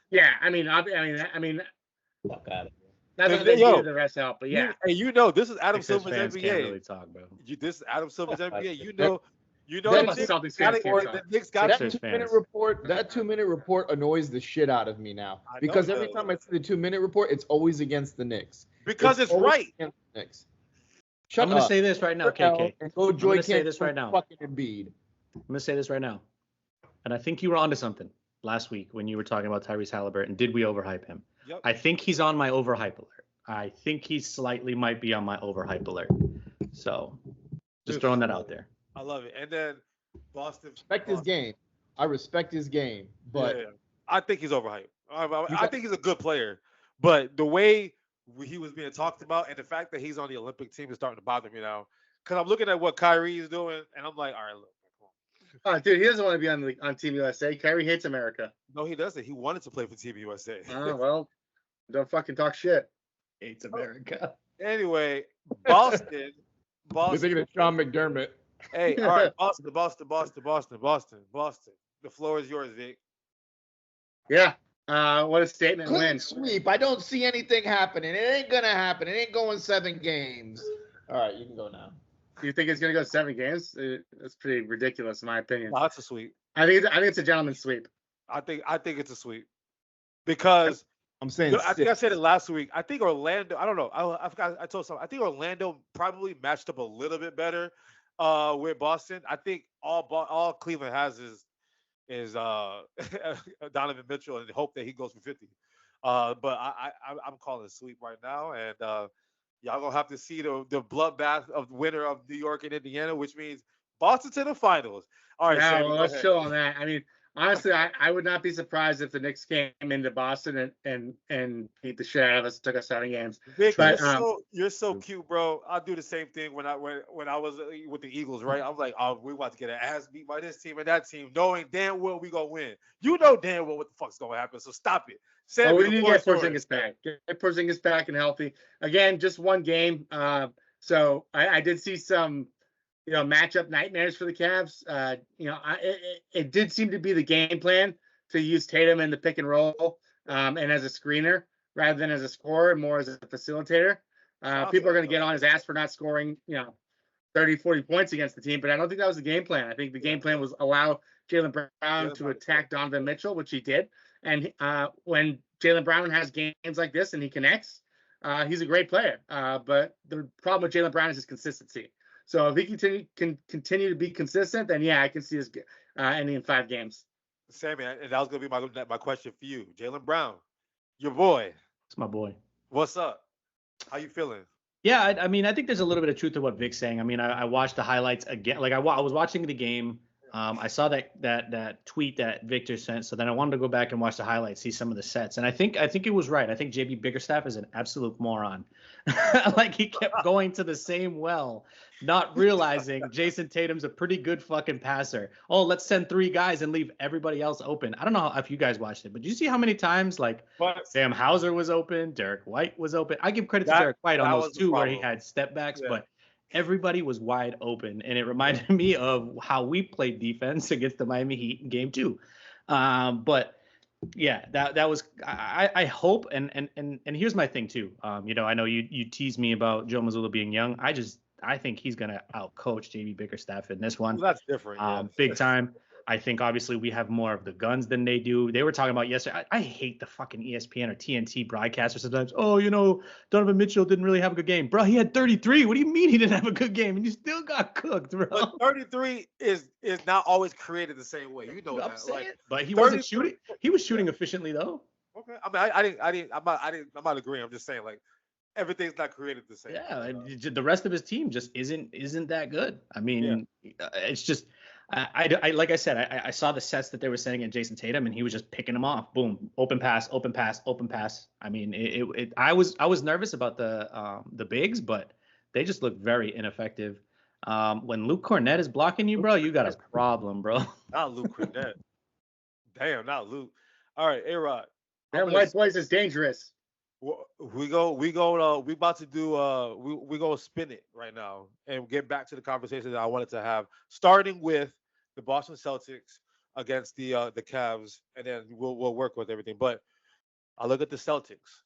Yeah, I mean, Fuck out of here. Not that they needed the rest help, but yeah. This is Adam Silver's fans NBA. Can't really talk, bro. This is Adam Silver's NBA. The Knicks got that 2-minute report. That 2-minute report annoys the shit out of me now. Because every time I see the 2-minute report, it's always against the Knicks. Because it's right. Against the Knicks. I'm going to say this right now, KK. And go I'm going to say this right now. Fucking Embiid. I'm going to say this right now. And I think you were onto something last week when you were talking about Tyrese Halliburton. Did we overhype him? Yep. I think he's on my overhype alert. I think he slightly might be on my overhype alert. So just throwing that out there. I love it. And then Boston. His game. I respect his game, but I think he's overhyped. I think he's a good player, but the way he was being talked about and the fact that he's on the Olympic team is starting to bother me now. Because I'm looking at what Kyrie is doing, and I'm like, all right, look. Dude, he doesn't want to be on Team USA. Kyrie hates America. No, he doesn't. He wanted to play for Team USA. Oh, well, don't fucking talk shit. Hates America. Anyway, Boston. You're thinking of Sean McDermott. Hey, all right, Boston. The floor is yours, Vic. Yeah. What a statement win. Sweep. I don't see anything happening. It ain't gonna happen. It ain't going 7 games. All right, you can go now. You think it's gonna go 7 games? That's pretty ridiculous, in my opinion. No, that's a sweep. I think it's a gentleman's sweep. I think it's a sweep because I'm saying I think I said it last week. I think Orlando. I don't know. I forgot. I told someone. I think Orlando probably matched up a little bit better with Boston. I think all Cleveland has is Donovan Mitchell and hope that he goes for 50. But I'm calling a sweep right now, and y'all gonna have to see the bloodbath of the winner of New York and Indiana, which means Boston to the finals. All right, Sammy, let's chill on that. I mean, honestly, I would not be surprised if the Knicks came into Boston and beat the shit out of us, took us 7 games. Vic, you're so cute, bro. I'll do the same thing when I was with the Eagles, right? I'm like, oh, we about to get an ass beat by this team and that team, knowing damn well we gonna win. You know damn well what the fuck's gonna happen, so stop it. Sammy, we need to get Porzingis back. Get Porzingis back and healthy. Again, just 1 game. So I did see some matchup nightmares for the Cavs. It did seem to be the game plan to use Tatum in the pick and roll and as a screener rather than as a scorer, more as a facilitator. People are going to get on his ass for not scoring, 30, 40 points against the team, but I don't think that was the game plan. I think the game plan was allow Jaylen Brown to attack Donovan Mitchell, which he did. And when Jaylen Brown has games like this and he connects, he's a great player. But the problem with Jaylen Brown is his consistency. So if he can continue to be consistent, then yeah, I can see this ending in 5 games. Sammy, and that was gonna be my question for you, Jaylen Brown, your boy. It's my boy. What's up? How you feeling? Yeah, I mean, I think there's a little bit of truth to what Vic's saying. I mean, I watched the highlights again. Like I was watching the game I saw that tweet that Victor sent, so then I wanted to go back and watch the highlights, see some of the sets, and I think it was right. I think JB Bickerstaff is an absolute moron. Like he kept going to the same well, not realizing Jayson Tatum's a pretty good fucking passer. Oh, let's send 3 guys and leave everybody else open. I don't know if you guys watched it, but did you see how many times like Sam Hauser was open, Derek White was open? I give credit to Derek White on those 2 where he had step backs, but everybody was wide open, and it reminded me of how we played defense against the Miami Heat in Game 2. But yeah, that was I hope, and here's my thing too. I know you tease me about Joe Mazzulla being young. I think he's gonna outcoach JB Bickerstaff in this one. Well, that's different. Big time. I think obviously we have more of the guns than they do. They were talking about yesterday. I hate the fucking ESPN or TNT broadcasters sometimes. Oh, Donovan Mitchell didn't really have a good game. Bro, he had 33. What do you mean he didn't have a good game? And you still got cooked, bro. But 33 is not always created the same way. You know that. But he wasn't shooting. He was shooting efficiently though. Okay. I mean, I'm not agreeing. I'm just saying like everything's not created the same. Yeah, the rest of his team just isn't that good. I mean, it's just I like I said, I saw the sets that they were sending at Jayson Tatum, and he was just picking them off. Boom, open pass, open pass, open pass. I mean, I was nervous about the bigs, but they just looked very ineffective. When Luke Cornett is blocking you, bro, you got a problem, bro. Not Luke Cornett. Damn, not Luke. All right, A-Rod. That white boys is dangerous. We about to do we go spin it right now and get back to the conversation that I wanted to have, starting with the Boston Celtics against the Cavs, and then we'll work with everything. But I look at the Celtics,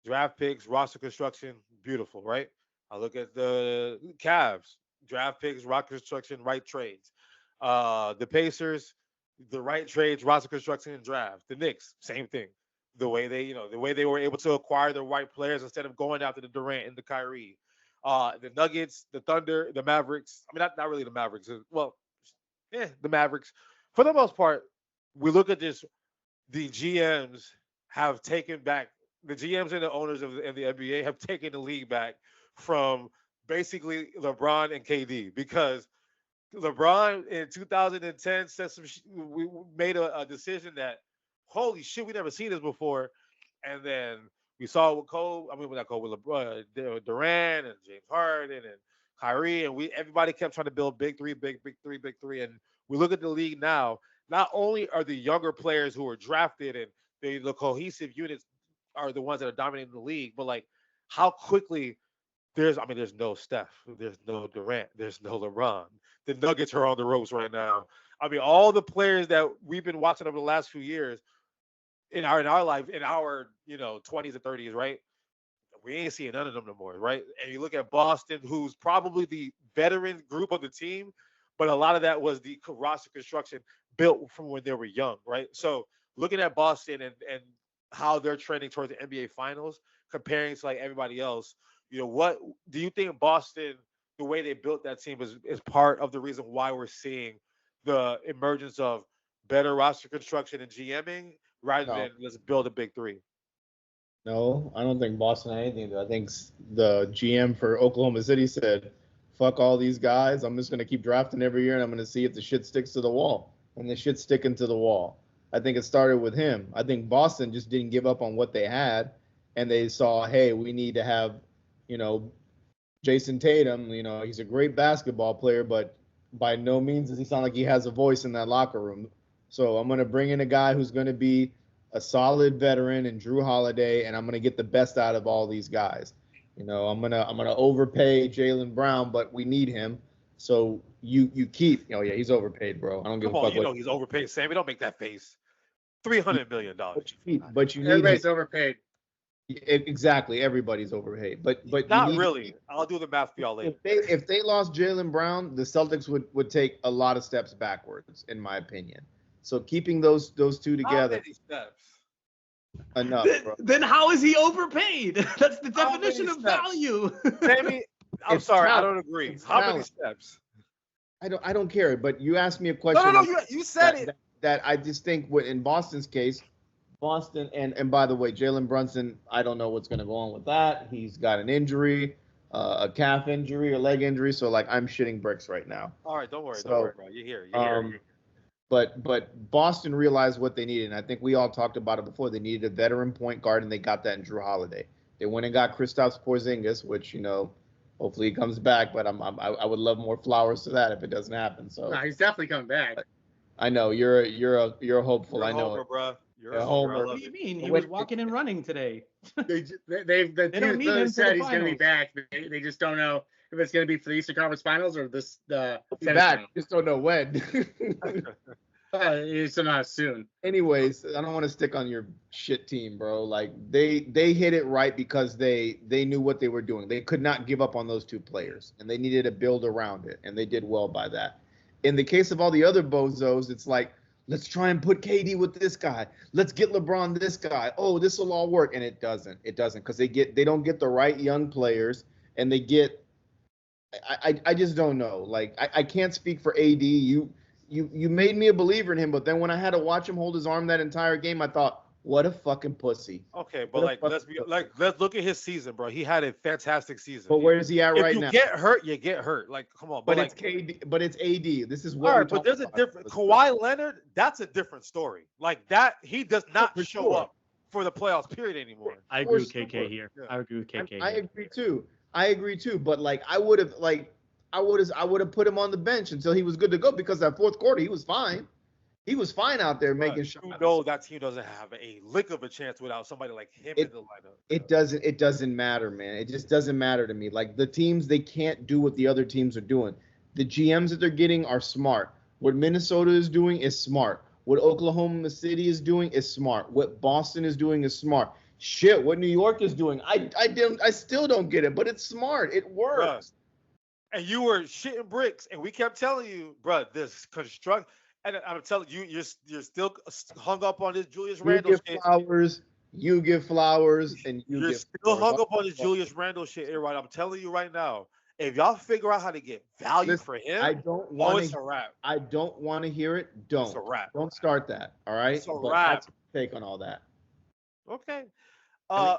draft picks, roster construction, beautiful, right? I look at the Cavs, draft picks, roster construction, right trades. The Pacers, the right trades, roster construction, and draft. The Knicks, same thing. The way they were able to acquire the right players instead of going after the Durant and the Kyrie. The Nuggets, the Thunder, the Mavericks. I mean, not really the Mavericks. Well, the Mavericks. For the most part, we look at this. The GMs have taken back. The GMs and the owners of the NBA have taken the league back from basically LeBron and KD, because LeBron in 2010 said we made a decision that, holy shit, we never seen this before. And then we saw with LeBron, Durant and James Harden and Kyrie, and everybody kept trying to build big three. And we look at the league now. Not only are the younger players who are drafted and the cohesive units are the ones that are dominating the league, but like how quickly there's no Steph, there's no Durant, there's no LeBron. The Nuggets are on the ropes right now. I mean, all the players that we've been watching over the last few years in our life, in our 20s and 30s, right? We ain't seeing none of them no more, right? And you look at Boston, who's probably the veteran group of the team, but a lot of that was the roster construction built from when they were young, right? So looking at Boston and how they're trending towards the NBA Finals, comparing to like everybody else, what do you think Boston, the way they built that team is part of the reason why we're seeing the emergence of better roster construction and GMing rather than let's build a big three? No, I don't think Boston had anything to do. I think the GM for Oklahoma City said, fuck all these guys. I'm just going to keep drafting every year, and I'm going to see if the shit sticks to the wall. And the shit's sticking to the wall. I think it started with him. I think Boston just didn't give up on what they had, and they saw, hey, we need to have, Jayson Tatum. He's a great basketball player, but by no means does he sound like he has a voice in that locker room. So I'm going to bring in a guy who's going to be a solid veteran in Drew Holiday, and I'm going to get the best out of all these guys. I'm going to overpay Jaylen Brown, but we need him. So you keep, he's overpaid, bro. I don't give a fuck. He's overpaid, Sammy. Don't make that face. $300 million. But you need everybody's overpaid. Exactly, everybody's overpaid. But not really. I'll do the math for y'all later. If they lost Jaylen Brown, the Celtics would take a lot of steps backwards, in my opinion. So keeping those two together. How many steps? Enough, bro. Then how is he overpaid? That's the definition of value. Sammy, I'm sorry, I don't agree. How many steps? I don't care. But you asked me a question. No, you said it. That I just think in Boston's case, Boston and by the way, Jalen Brunson, I don't know what's going to go on with that. He's got an injury. a calf injury or leg injury. So like I'm shitting bricks right now. All right, don't worry, So, bro. You're here. You're here. But Boston realized what they needed, and I think we all talked about it before. They needed a veteran point guard, and they got that in Drew Holiday. They went and got Kristaps Porzingis, which hopefully he comes back. But I would love more flowers to that if it doesn't happen. So No, he's definitely coming back. I know you're a hopeful. You're I a know homer, it. bro. You're a a homer. homer. I What love do you it. mean? He Wait, was walking and running today. The They don't team need him for said the he's going to be finals. back. They just don't know if it's going to be for the Eastern Conference Finals or the Back, just don't know when. It's not soon. Anyways, I don't want to stick on your shit team, bro. Like they hit it right because they knew what they were doing. They could not give up on those two players, and they needed to build around it, and they did well by that. In the case of all the other bozos, it's like, let's try and put KD with this guy. Let's get LeBron this guy. Oh, this will all work, and it doesn't. It doesn't because they don't get the right young players, and they get. I just don't know. Like I can't speak for AD. You made me a believer in him, but then when I had to watch him hold his arm that entire game, I thought, what a fucking pussy. Okay, but let's look at his season, bro. He had a fantastic season. But where is he at right now? If you get hurt, you get hurt. Like, come on. But it's KD. But it's AD. This is what. All right, but there's a different Kawhi Leonard. That's a different story. Like that, he does not show up for the playoffs. Period anymore. I agree with KK here. Yeah. I agree with KK. I agree too. But like, I would have put him on the bench until he was good to go because that fourth quarter he was fine. He was fine out there making shots. You know that team doesn't have a lick of a chance without somebody like him in the lineup. It doesn't matter, man. It just doesn't matter to me. Like the teams, they can't do what the other teams are doing. The GMs that they're getting are smart. What Minnesota is doing is smart. What Oklahoma City is doing is smart. What Boston is doing is smart. Shit, what New York is doing, I still don't get it, but it's smart. It works. And you were shitting bricks, and we kept telling you, bro, this construct. And I'm telling you, you're still hung up on this Julius Randle shit. You give flowers, and you're still hung up on this Julius Randle shit, Aaron. I'm telling you right now, if y'all figure out how to get value for him, it's a wrap. I don't want to hear it. Don't. It's a wrap. Don't start that. All right. It's a wrap. Take on all that. Okay.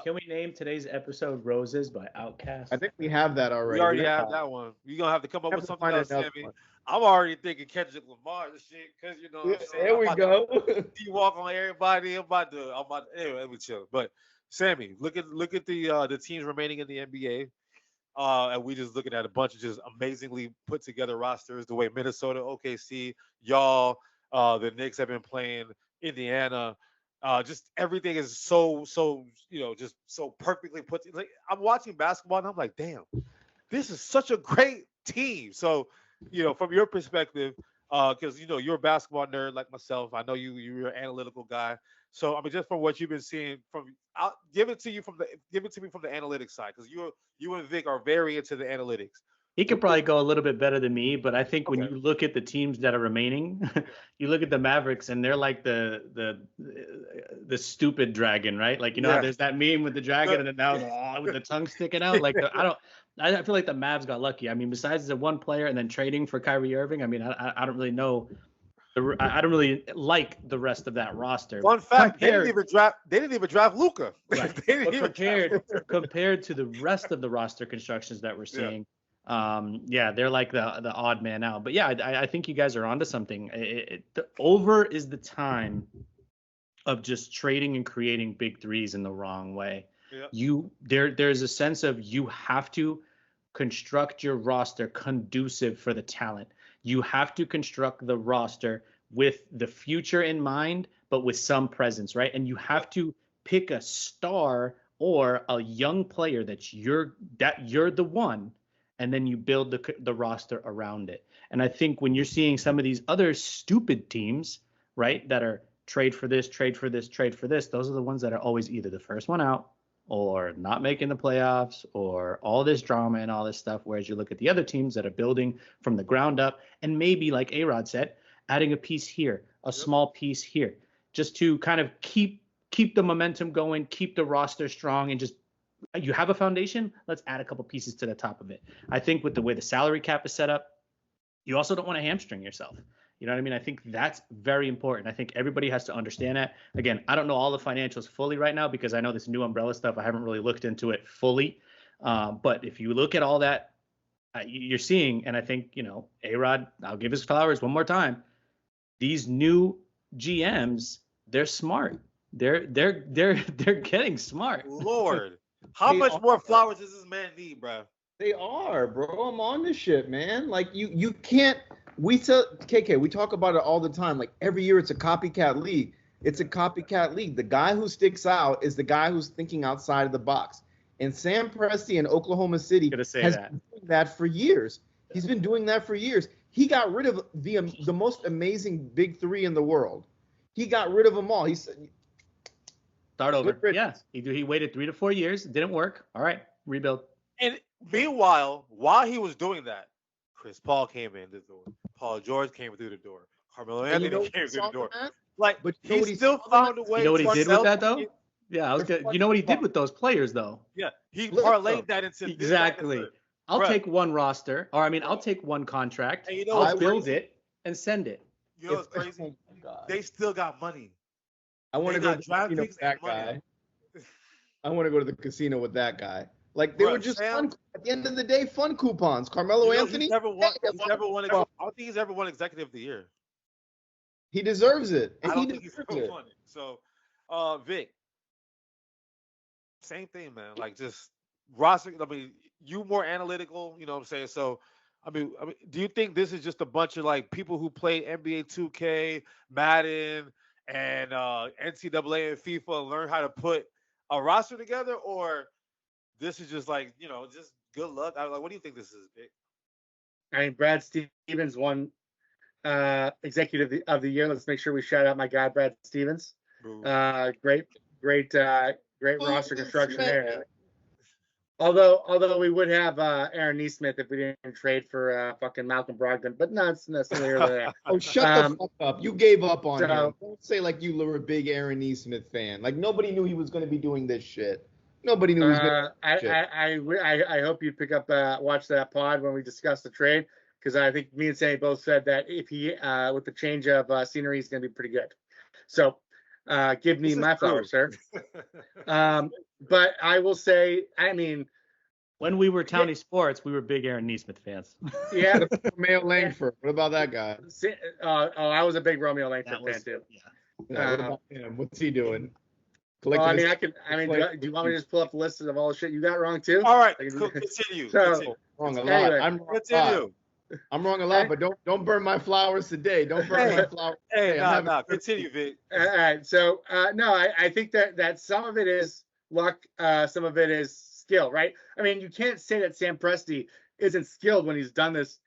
Can we name today's episode "Roses" by Outkast? I think we have that already. We already have that one. You're gonna have to come up with something else, Sammy. I'm already thinking Kendrick Lamar and shit, because you know what I'm saying. There we go. D-walk on everybody. I'm about to anyway, let me chill. But Sammy, look at the teams remaining in the NBA. And we just looking at a bunch of just amazingly put together rosters, the way Minnesota, OKC, y'all, the Knicks have been playing, Indiana. Just everything is so just so perfectly put. Like I'm watching basketball and I'm like, damn, this is such a great team. So, from your perspective, because you're a basketball nerd like myself, I know you're an analytical guy. So I mean, just from what you've been seeing, I'll give it to me from the analytics side, because you and Vic are very into the analytics. He could probably go a little bit better than me, but I think when you look at the teams that are remaining, you look at the Mavericks and they're like the stupid dragon, right? Like how there's that meme with the dragon and then now with the tongue sticking out. Like I feel like the Mavs got lucky. I mean, besides the one player and then trading for Kyrie Irving, I mean, I don't really know. I don't really like the rest of that roster. Fun fact: they didn't even draft Luka. Right. Compared to the rest of the roster constructions that we're seeing. They're like the odd man out. But I think you guys are onto something. Over is the time of just trading and creating big threes in the wrong way. Yeah. There's a sense of you have to construct your roster conducive for the talent. You have to construct the roster with the future in mind, but with some presence, right? And you have to pick a star or a young player that you're the one. And then you build the roster around it. And I think when you're seeing some of these other stupid teams, right, that are trade for this, those are the ones that are always either the first one out or not making the playoffs or all this drama and all this stuff. Whereas you look at the other teams that are building from the ground up and maybe, like A-Rod said, adding a piece here, a small piece here, just to kind of keep the momentum going, keep the roster strong, and just you have a foundation, let's add a couple pieces to the top of it. I think with the way the salary cap is set up, you also don't want to hamstring yourself. You know what I mean? I think that's very important. I think everybody has to understand that. Again, I don't know all the financials fully right now because I know this new umbrella stuff. I haven't really looked into it fully. But if you look at all that, you're seeing, and I think, A-Rod, I'll give his flowers one more time. These new GMs, they're smart. They're getting smart. Lord, how much more flowers does this man need, bro? They are, bro. I'm on this shit, man. Like you can't. We tell KK. We talk about it all the time. Like every year, it's a copycat league. It's a copycat league. The guy who sticks out is the guy who's thinking outside of the box. And Sam Presti in Oklahoma City has been doing that for years. He's been doing that for years. He got rid of the most amazing big three in the world. He got rid of them all. He said, "Start over." Yeah, he waited 3 to 4 years. It didn't work. All right, rebuild. And meanwhile, while he was doing that, Chris Paul came in the door. Paul George came through the door. Carmelo Anthony came through the door. Like, but he still found a way. You know what he did with that, though? Yeah, I was good. You know what he did with those players, though? Yeah, he parlayed that into exactly. I'll take one roster, or I'll take one contract. I'll build it and send it. You know what's crazy? They still got money. I want to go to the casino with that guy. I want to go to the casino with that guy. Like they were just fun. At the end of the day, fun coupons. Carmelo Anthony. I don't think he's ever won Executive of the Year. He deserves it. I don't think he's ever won it. So, Vic, same thing, man. Like just roster. I mean, you more analytical. You know what I'm saying? So, I mean, do you think this is just a bunch of like people who play NBA 2K, Madden, and NCAA and FIFA and learn how to put a roster together, or this is just like, just good luck? What do you think this is, Vic? I mean, Brad Stevens won Executive of the Year. Let's make sure we shout out my guy, Brad Stevens. Great roster construction there. Although we would have Aaron Nesmith if we didn't trade for fucking Malcolm Brogdon, but not necessarily there. Oh, shut the fuck up! You gave up on him. Don't say like you were a big Aaron Nesmith fan. Like nobody knew he was going to be doing this shit. Nobody knew he was going to. I hope you pick up watch that pod when we discuss the trade, because I think me and Sammy both said that if he with the change of scenery, he's going to be pretty good. So give me my flowers, sir. But I will say, I mean, when we were Townie Sports, we were big Aaron Nesmith fans. Yeah. Romeo Langford. What about that guy? I was a big Romeo Langford fan too. Yeah. What about him? What's he doing? Well, I mean, do you want me to just pull up the list of all the shit you got wrong too? All right, continue. Wrong a lot. Anyway. I'm wrong a lot, but don't burn my flowers today. Don't burn my flowers. Hey, continue, Vic. All right. So no, I think that some of it is luck, some of it is skill, right? I mean, you can't say that Sam Presti isn't skilled when he's done this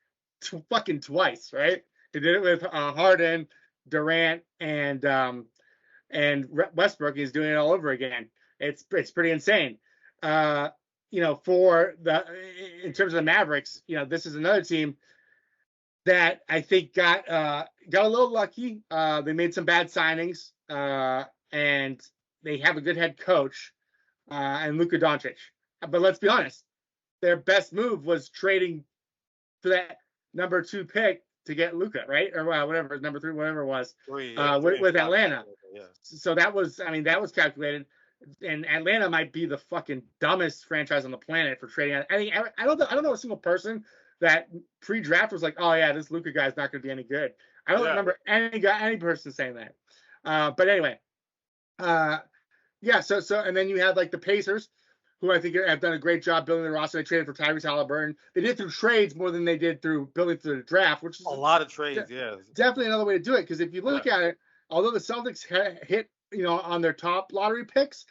fucking twice, right? He did it with Harden, Durant, and Westbrook. He's doing it all over again. It's pretty insane. In terms of the Mavericks, this is another team that I think got a little lucky. They made some bad signings, and they have a good head coach, and Luka Doncic. But let's be honest, their best move was trading for that number 2 pick to get Luka, right? Or whatever, number 3, whatever it was, with Atlanta. Yeah. So that was calculated. And Atlanta might be the fucking dumbest franchise on the planet for trading. I don't know a single person that pre-draft was like, oh yeah, this Luka guy's not going to be any good. I don't remember any person saying that. But anyway, So and then you had like the Pacers, who I think have done a great job building the roster. They traded for Tyrese Halliburton. They did through trades more than they did through building through the draft, which is a lot of trades. Yeah, definitely another way to do it. Because if you look at it, although the Celtics hit on their top lottery picks,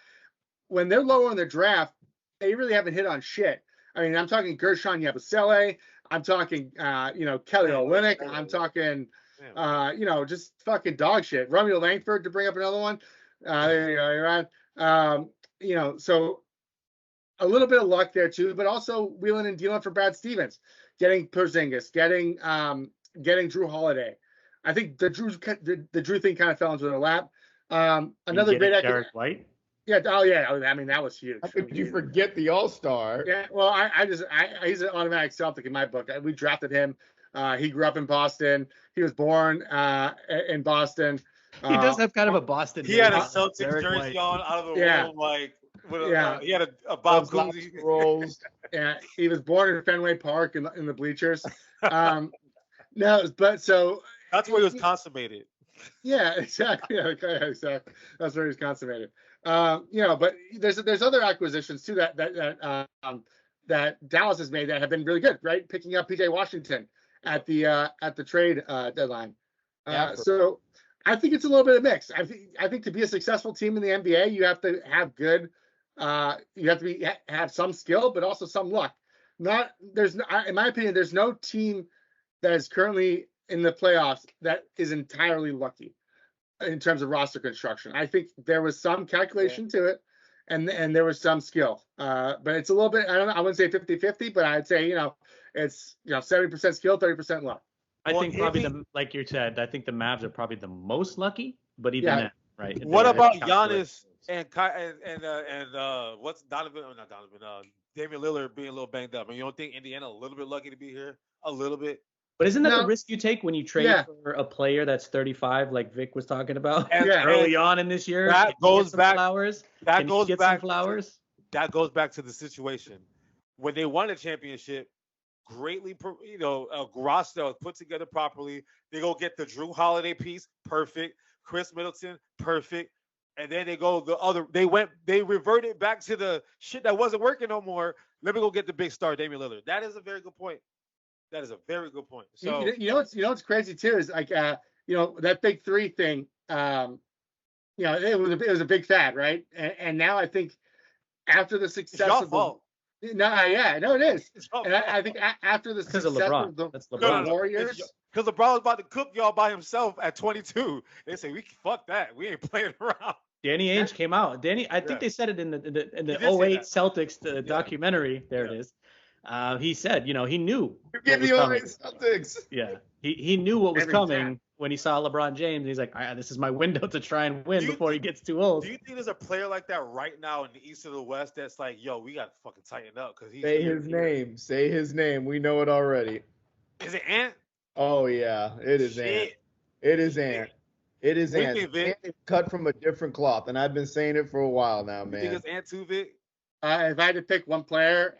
when they're lower in their draft, they really haven't hit on shit. I mean, I'm talking Gershon Yabusele. I'm talking, Kelly Olynyk. I'm talking, just fucking dog shit. Romeo Langford, to bring up another one. There you go, you're on. So a little bit of luck there too, but also wheeling and dealing for Brad Stevens, getting Porzingis, getting Drew Holiday. I think the Drew thing kind of fell into their lap. Another great Derek White. Yeah. Oh yeah. I mean, that was huge. How could you forget the All-Star? Yeah. Well, he's an automatic Celtic in my book. We drafted him. He grew up in Boston. He was born in Boston. He does have kind of a Boston. He had a Celtics jersey on out of the room, like Yeah. He had a Bob Loves Cousy. lobster rolls. Yeah, he was born in Fenway Park in the bleachers. No, but so That's where he was consummated. yeah, exactly. Yeah, exactly. That's where he's consummated. But there's other acquisitions too that Dallas has made that have been really good, right? Picking up PJ Washington at the trade deadline. So I think it's a little bit of mix. I think to be a successful team in the NBA, you have to have good. You have to have some skill, but also some luck. In my opinion, there's no team that is currently in the playoffs that is entirely lucky in terms of roster construction. I think there was some calculation to it, and there was some skill. But it's a little bit, I wouldn't say 50-50, but I'd say, it's 70% skill, 30% luck. I think probably like you said, I think the Mavs are probably the most lucky, but even then, right? What about Giannis and what's Donovan? Or not Donovan. Damian Lillard being a little banged up. You don't think Indiana a little bit lucky to be here? A little bit. But isn't that the risk you take when you trade for a player that's 35, like Vic was talking about early on in this year? That goes back. Flowers. That goes back. Flowers. That goes back to the situation when they won a championship. Greatly, a roster was put together properly. They go get the Drew Holiday piece, perfect. Chris Middleton, perfect. And then they go they reverted back to the shit that wasn't working no more. Let me go get the big star, Damian Lillard. That is a very good point. That is a very good point. So what's crazy too is like that big three thing. It was a big fad, right? And now I think after the success of it is. And I think after the success of the Warriors, because LeBron was about to cook y'all by himself at 22. They say fuck that. We ain't playing around. Danny Ainge came out. I think they said it in the 08 Celtics documentary. There it is. He said, he knew. You give me 08 Celtics. Yeah, he knew what was coming when he saw LeBron James. He's like, this is my window to try and win before he gets too old. Do you think there's a player like that right now in the East or the West that's like, yo, we got to fucking tighten up? Because Say his name. We know it already. Is it Ant? Oh, yeah. It is Ant. It is Ant. It is Ant. Ant is cut from a different cloth, and I've been saying it for a while now, man. You think it's Ant too, Vic? If I had to pick one player,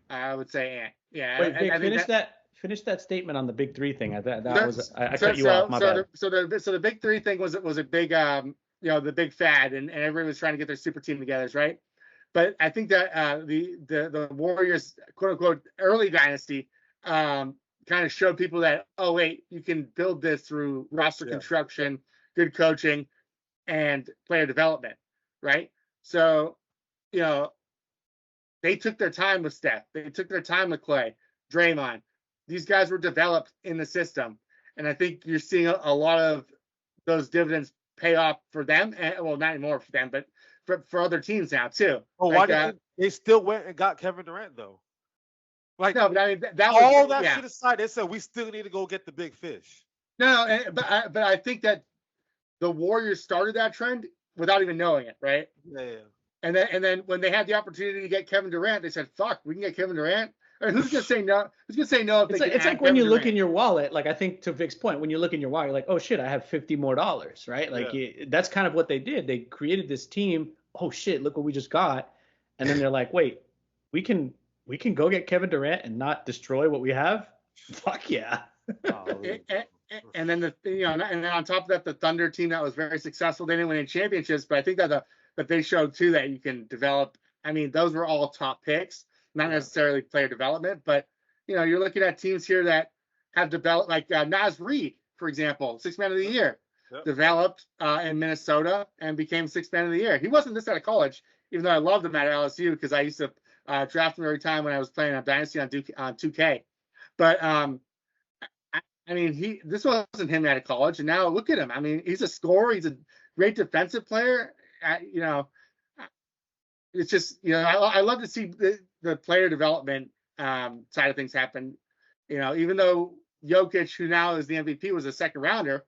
I would say Ant. Yeah. Wait, Vic, finish that statement on the big three thing. I cut you off. My bad. So the big three thing was a big the big fad, and everybody was trying to get their super team together, right? But I think that the Warriors quote unquote early dynasty kind of showed people that you can build this through roster construction, good coaching, and player development, right? So they took their time with Steph. They took their time with Clay, Draymond. These guys were developed in the system. And I think you're seeing a lot of those dividends pay off for them. Not anymore for them, but for other teams now, too. Well, why did they still went and got Kevin Durant, though? Like, no, but I mean, shit aside, they said we still need to go get the big fish. But I think that the Warriors started that trend without even knowing it, right? Yeah. And then when they had the opportunity to get Kevin Durant, they said, "Fuck, we can get Kevin Durant." I mean, who's gonna say no? Who's gonna say no? It's like when you look in your wallet. Like I think to Vic's point, when you look in your wallet, you're like, "Oh shit, I have $50 more," right? Like that's kind of what they did. They created this team. Oh shit, look what we just got. And then they're like, "Wait, we can go get Kevin Durant and not destroy what we have." Fuck yeah. And then and then on top of that, the Thunder team that was very successful. They didn't win any championships, but I think that they showed too that you can develop. I mean, those were all top picks, not necessarily player development, but you're looking at teams here that have developed, like Naz Reid, for example, 6th man of the year, developed in Minnesota and became 6th man of the year. He wasn't this out of college, even though I loved him at LSU because I used to draft him every time when I was playing on Dynasty on 2K. But I mean, this wasn't him out of college, and now look at him. I mean, he's a scorer. He's a great defensive player. It's just I love to see the player development side of things happen. Even though Jokic, who now is the MVP, was a second rounder,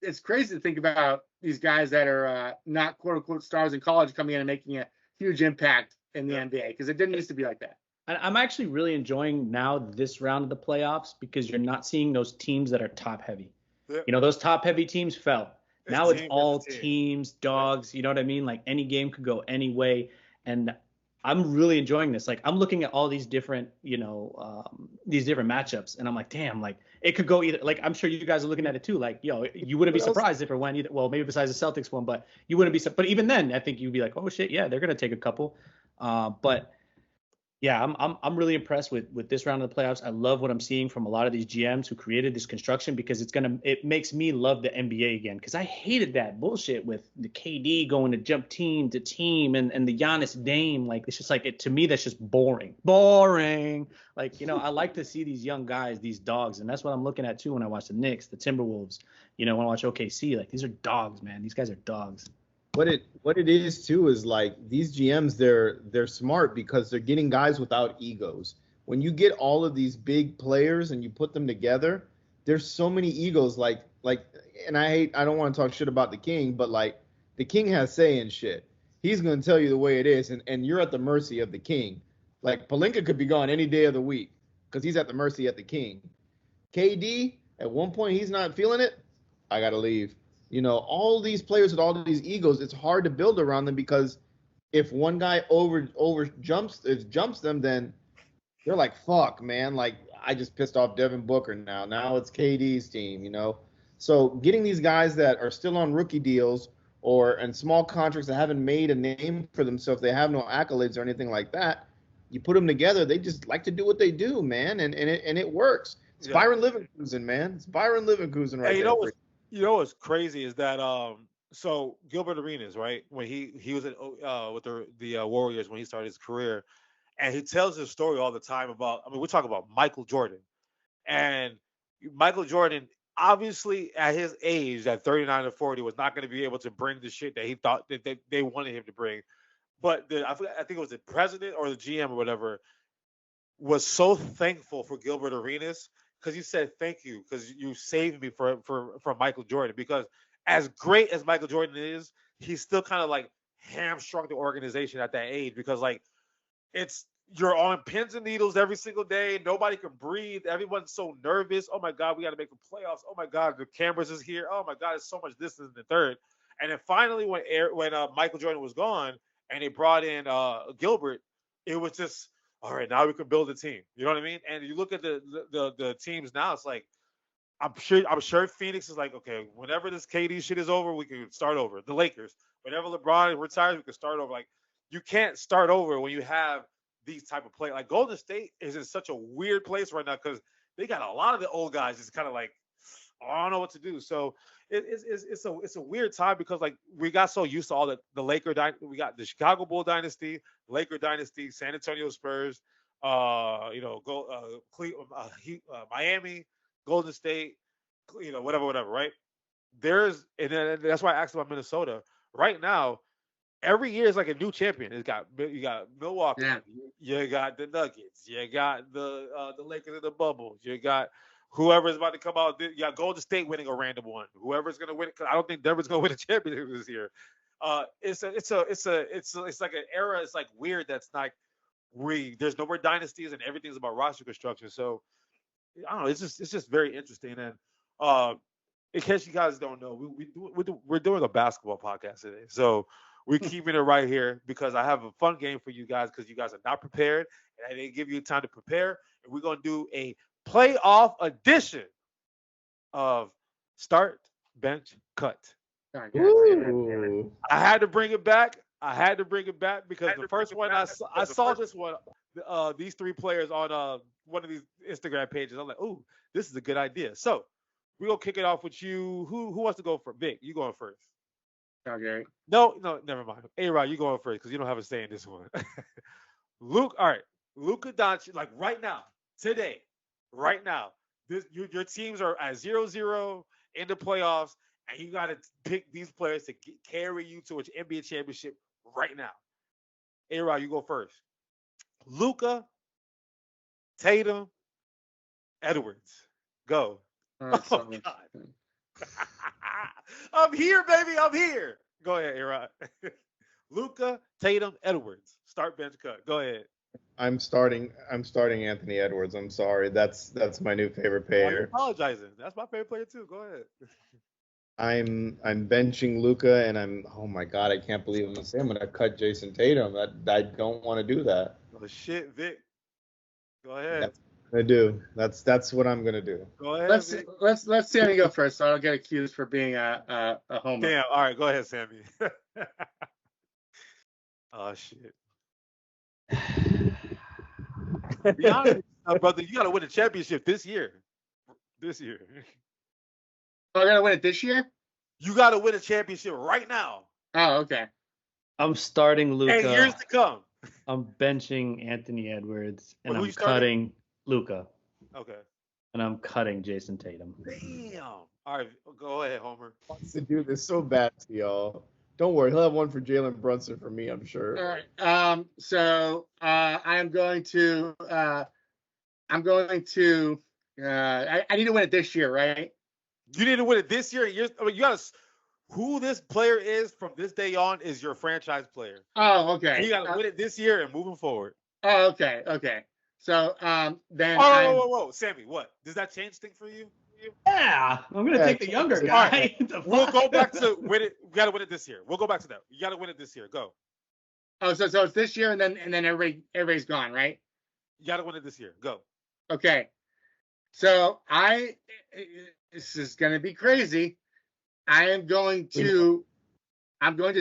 it's crazy to think about these guys that are not quote unquote stars in college coming in and making a huge impact in the NBA, because it didn't used to be like that. I'm actually really enjoying now this round of the playoffs because you're not seeing those teams that are top heavy. Yep. Those top heavy teams fell. Now it's team all versus team. teams, dogs. You know what I mean? Like any game could go any way, and I'm really enjoying this. Like I'm looking at all these different, these different matchups, and I'm like, damn, like it could go either. Like I'm sure you guys are looking at it too. Like, you wouldn't be What else? surprised if it went either. Well, maybe besides the Celtics one, but you wouldn't be. But even then, I think you'd be like, oh shit, yeah, they're gonna take a couple. But yeah, I'm really impressed with this round of the playoffs. I love what I'm seeing from a lot of these GMs who created this construction because it makes me love the NBA again, because I hated that bullshit with the KD going to jump team to team and the Giannis Dame. Like it's just like to me that's just boring. Like I like to see these young guys, these dogs, and that's what I'm looking at too when I watch the Knicks, the Timberwolves. When I watch OKC, like these are dogs, man. These guys are dogs. What it is too is like these GMs, they're smart because they're getting guys without egos. When you get all of these big players and you put them together, there's so many egos. Like, and I don't want to talk shit about the King, but like the King has say in shit. He's gonna tell you the way it is, and you're at the mercy of the King. Like Pelinka could be gone any day of the week because he's at the mercy of the King. KD, at one point he's not feeling it. I gotta leave. All these players with all these egos, it's hard to build around them because if one guy jumps them, then they're like, fuck, man. Like, I just pissed off Devin Booker now. Now it's KD's team, So getting these guys that are still on rookie deals and small contracts that haven't made a name for themselves, they have no accolades or anything like that, you put them together, they just like to do what they do, man, and it works. It's Byron Leverkusen, man. It's Byron Leverkusen right there. What's crazy is that so Gilbert Arenas, right, when he was with the Warriors when he started his career, and he tells his story all the time about, we talk about Michael Jordan, and Michael Jordan obviously at his age at 39 or 40 was not going to be able to bring the shit that he thought that they wanted him to bring, but I think it was the president or the GM or whatever was so thankful for Gilbert Arenas because he said thank you because you saved me from Michael Jordan, because as great as Michael Jordan is, he's still kind of like hamstrung the organization at that age because like you're on pins and needles every single day. Nobody can breathe. Everyone's so nervous. Oh my God, we got to make the playoffs. Oh my God, the cameras is here. Oh my God, it's so much this and the third. And then finally, when Michael Jordan was gone and they brought in Gilbert, it was just, all right, now we can build a team. You know what I mean? And you look at the teams now, it's like I'm sure Phoenix is like, okay, whenever this KD shit is over, we can start over. The Lakers, whenever LeBron retires, we can start over. Like you can't start over when you have these type of play. Like Golden State is in such a weird place right now because they got a lot of the old guys just kind of like, oh, I don't know what to do. So it's a weird time because like we got so used to all the Laker we got the Chicago Bull dynasty, Laker dynasty, San Antonio Spurs, Miami, Golden State, whatever, right? And that's why I asked about Minnesota. Right now, every year is like a new champion. You got Milwaukee, you got the Nuggets, you got the Lakers in the bubble, you got whoever's about to come out. You got Golden State winning a random one. Whoever's gonna win, because I don't think Denver's gonna win a championship this year. It's like an era. It's like weird. That's like there's no more dynasties and everything's about roster construction. So I don't know. It's just very interesting. And in case you guys don't know, we're doing a basketball podcast today. So we're keeping it right here because I have a fun game for you guys because you guys are not prepared and I didn't give you time to prepare. And we're gonna do a playoff edition of Start, Bench, Cut. Ooh. I had to bring it back. Because the first one I saw this one, these three players on one of these Instagram pages. I'm like, ooh, this is a good idea. So we're gonna kick it off with you. Who wants to go first? Vic, you going first. Okay. No, never mind. A-Rod, you going first because you don't have a say in this one. Luke, all right. Luka Doncic, like right now, today, right now, your teams are at 0-0 in the playoffs, and you got to pick these players to carry you to an NBA championship right now. A-Rod, you go first. Luka, Tatum, Edwards. Go. Right, Oh, God. I'm here, baby. I'm here. Go ahead, A-Rod. Luka, Tatum, Edwards. Start, bench, cut. Go ahead. I'm starting Anthony Edwards. I'm sorry. That's my new favorite player. I'm apologizing. That's my favorite player too. Go ahead. I'm benching Luka, and oh my god, I can't believe I'm gonna say I'm gonna cut Jayson Tatum. I don't want to do that. Oh shit, Vic. Go ahead. That's what I'm gonna do. That's what I'm gonna do. Go ahead, Let's Vic. let Sammy go first, so I don't get accused for being a homer. Damn. All right, go ahead, Sammy. Oh shit. Be honest, brother. You gotta win a championship this year. This year. Oh, I gotta win it this year? You gotta win a championship right now. Oh, okay. I'm starting Luka. And years to come. I'm benching Anthony Edwards, and Who I'm you starting? cutting Luka, Okay. and I'm cutting Jayson Tatum. Damn. All right, go ahead, Homer. Wants to do this so bad to y'all. Don't worry, he'll have one for Jalen Brunson for me, I'm sure. All right. So I'm going to I need to win it this year, right? You need to win it this year. You gotta. Who this player is from this day on is your franchise player. Oh, okay. And you gotta win it this year and moving forward. Oh, okay. So then. Whoa, Sammy, what? Does that change things for you? Yeah, I'm gonna take the younger All guy. We'll go back to win it. We gotta win it this year. We'll go back to that. You gotta win it this year. Go. Oh, so it's this year, and then everybody's gone, right? You gotta win it this year. Go. Okay. So this is gonna be crazy. I'm going to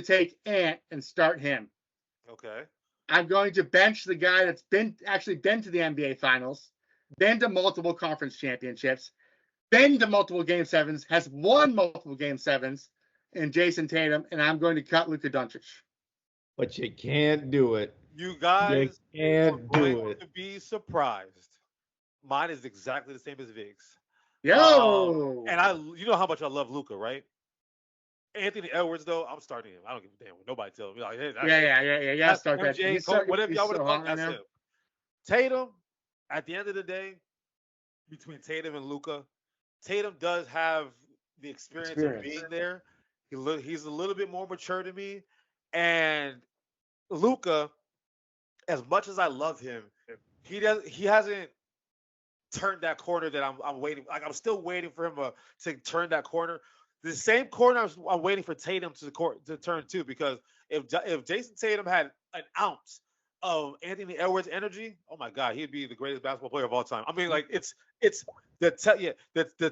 take Ant and start him. Okay. I'm going to bench the guy that's been to the NBA Finals, been to multiple conference championships, been to multiple Game 7s, has won multiple Game 7s, in Jayson Tatum, and I'm going to cut Luka Doncic. But you can't do it. You guys can't are do going it. to be surprised. Mine is exactly the same as Vic's. Yo. And you know how much I love Luka, right? Anthony Edwards, though, I'm starting him. I don't give a damn what nobody tells me. Like, hey, Yeah. Start that. MJ, whatever y'all want to hot fuck, that's now. him. Tatum, at the end of the day, between Tatum and Luka, Tatum does have the experience of being there. He's a little bit more mature to me, and Luka, as much as I love him, he hasn't turned that corner that I'm waiting. Like I'm still waiting for him to turn that corner. The same corner I'm waiting for Tatum to turn too, because if Jayson Tatum had an ounce of Anthony Edwards' energy, oh my God, he'd be the greatest basketball player of all time. I mean, like it's the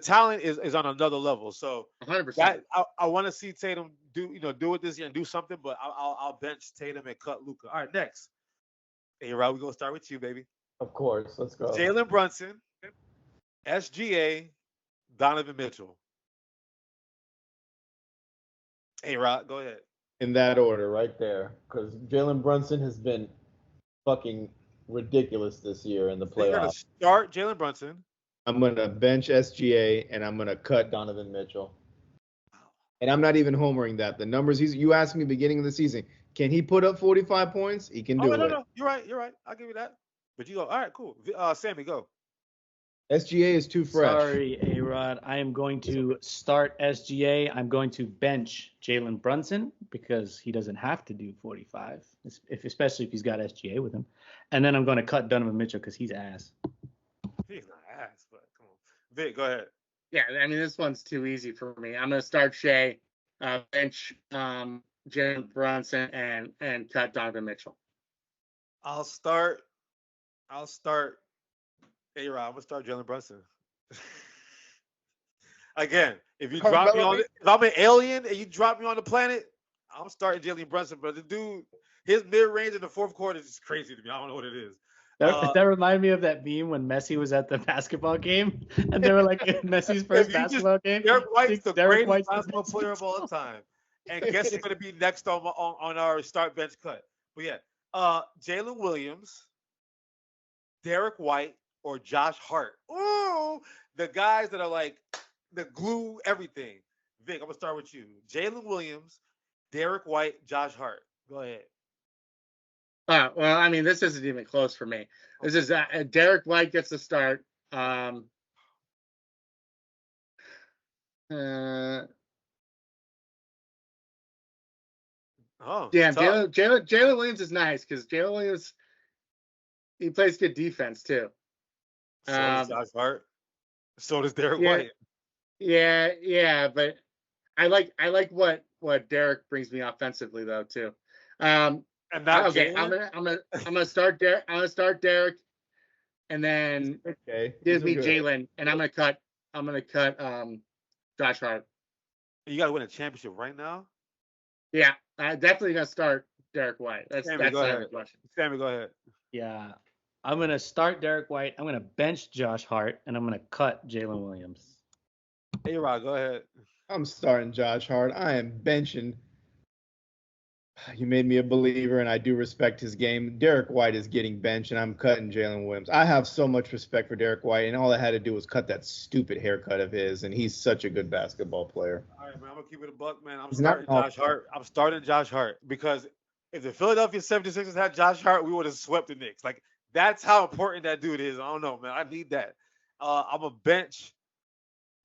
talent is on another level. So 100%. I want to see Tatum do it this year and do something, but I'll bench Tatum and cut Luka. All right, next. Hey, Rob, we're gonna start with you, baby. Of course, let's go. Jalen Brunson, SGA, Donovan Mitchell. Hey, Rob, go ahead. In that order, right there, because Jalen Brunson has been fucking ridiculous this year in the playoffs. You're gonna start Jalen Brunson. I'm gonna bench SGA and I'm gonna cut Donovan Mitchell. And I'm not even homering that. The numbers you asked me beginning of the season, can he put up 45 points? He can do it. No. You're right. I'll give you that. But you go, all right, cool. Sammy, go. SGA is too fresh. Sorry, A-Rod. I am going to start SGA. I'm going to bench Jalen Brunson because he doesn't have to do 45, especially if he's got SGA with him. And then I'm going to cut Donovan Mitchell because he's ass. He's not ass, but come on. Vic, go ahead. Yeah, I mean, this one's too easy for me. I'm going to start Shai, bench Jalen Brunson, and cut Donovan Mitchell. I'll start. Hey, Rob, I'm gonna start Jalen Brunson. Again, if you drop me on, if I'm an alien and you drop me on the planet, I'm starting Jalen Brunson. But the dude, his mid range in the fourth quarter is just crazy to me. I don't know what it is. That reminded me of that meme when Messi was at the basketball game, and they were like, Messi's first basketball game. Derek White's the Derek greatest basketball player of all time. And guess who's going to be next on our start bench cut? But yeah, Jalen Williams, Derek White, or Josh Hart. Ooh, the guys that are like the glue everything. Vic, I'm going to start with you. Jalen Williams, Derek White, Josh Hart. Go ahead. Well, I mean, this isn't even close for me. This is Derek White gets the start. Damn, Jalen Williams is nice because Jalen Williams, he plays good defense too. So does Josh Hart. So does Derek White. Yeah, but I like what Derek brings me offensively though too. And not Okay, Jalen? I'm gonna start Derek. I'm gonna start Derek, and then Okay. gives These are me good. Jalen, and I'm gonna cut Josh Hart. You got to win a championship right now? Yeah, I definitely gonna start Derek White. Sammy, That's go not ahead. even a question. Sammy, go ahead. Yeah. I'm going to start Derek White. I'm going to bench Josh Hart, and I'm going to cut Jalen Williams. A-Rod, go ahead. I'm starting Josh Hart. I am benching. You made me a believer, and I do respect his game. Derek White is getting benched, and I'm cutting Jalen Williams. I have so much respect for Derek White, and all I had to do was cut that stupid haircut of his, and he's such a good basketball player. All right, man. I'm gonna keep it a buck, man. I'm He's not starting Josh Hart. I'm starting Josh Hart because if the Philadelphia 76ers had Josh Hart, we would have swept the Knicks. Like that's how important that dude is. I don't know, man. I need that. I'm a bench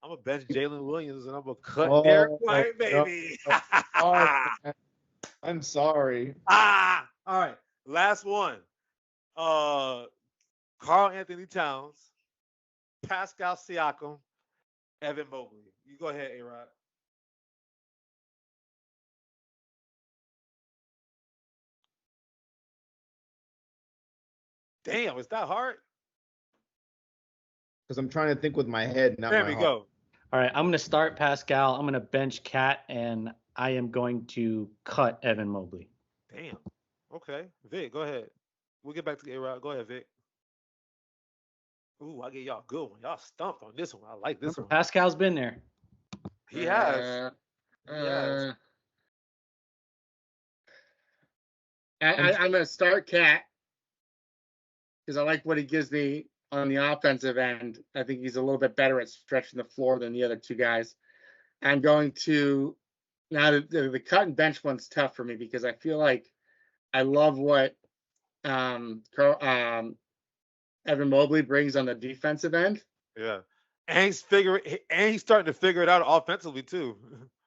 Jalen Williams, and I'm gonna cut Derek White, baby. I'm sorry. All right. Last one. Carl Anthony Towns, Pascal Siakam, Evan Mobley. You go ahead, A-Rod. Damn, is that hard? Because I'm trying to think with my head, not There my we heart. go. All right, I'm going to start Pascal. I'm going to bench Cat, and I am going to cut Evan Mobley. Damn. Okay. Vic, go ahead. We'll get back to A-Rod. Go ahead, Vic. Ooh, I get y'all a good one. Y'all stumped on this one. I like this one. Pascal's been there. He has. I'm gonna start Cat because I like what he gives me on the offensive end. I think he's a little bit better at stretching the floor than the other two guys. I'm going to now the cut and bench one's tough for me because I feel like I love what Evan Mobley brings on the defensive end. Yeah. And he's starting to figure it out offensively too.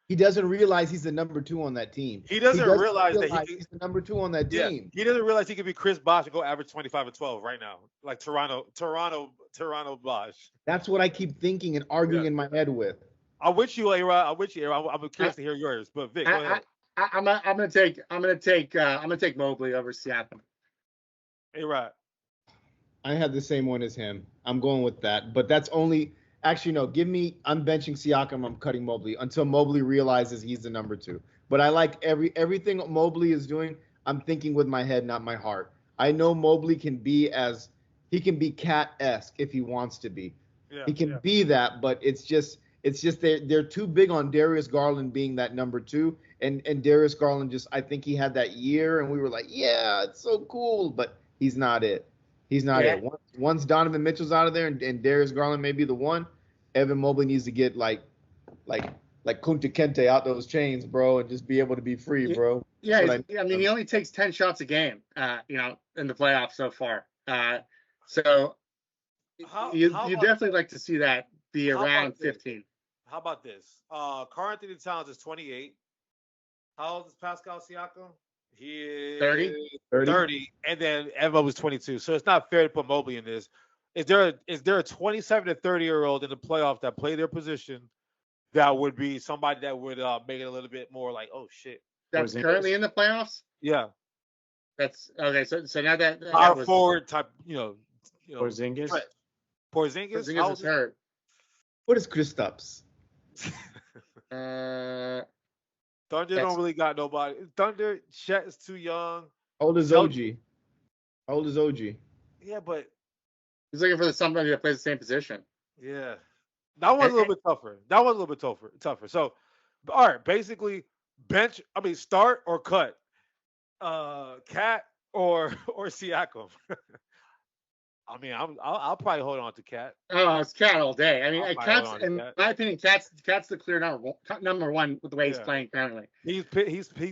He doesn't realize he's the number 2 on that team. He doesn't realize that he's the number 2 on that team. He doesn't realize he could be Chris Bosh and go average 25 and 12 right now. Like Toronto Bosh. That's what I keep thinking and arguing in my head with. I'm with you, A-Rod. I'm curious to hear yours. But Vic, go ahead. I'm gonna take Mobley over Siakam. A-Rod. I had the same one as him. I'm going with that. But that's only actually no, I'm benching Siakam, I'm cutting Mobley until Mobley realizes he's the number 2. But I like everything Mobley is doing, I'm thinking with my head, not my heart. I know Mobley can be Cat-esque if he wants to be. Yeah, he can be that, but it's just they're too big on Darius Garland being that number 2. And Darius Garland just, I think he had that year and we were like, yeah, it's so cool, but he's not it. He's not it. Once Donovan Mitchell's out of there and Darius Garland may be the one, Evan Mobley needs to get like Kunta Kinte out those chains, bro, and just be able to be free, bro. Yeah, I mean, he only takes 10 shots a game, in the playoffs so far. So you definitely like to see that be around 15. How about this? Karl Anthony Towns is 28. How old is Pascal Siakam? He is 30. And then Evan was 22. So it's not fair to put Mobley in this. Is there a 27 to 30-year-old in the playoffs that play their position that would be somebody that would make it a little bit more like, oh shit? That's currently in the playoffs? Yeah. That's okay. So now that our forward type, Porzingis. Porzingis is hurt. What is Kristaps? Thunder don't really got nobody. Thunder, Chet is too young. How old is OG? Yeah, but he's looking for somebody that plays the same position. Yeah. That one's a little bit tougher. So, all right, basically start or cut. Cat or Siakam. I mean, I'll probably hold on to Cat. Oh, it's Cat all day. I mean, Cat's in my opinion, Cat's the clear number one with the way he's playing currently. He's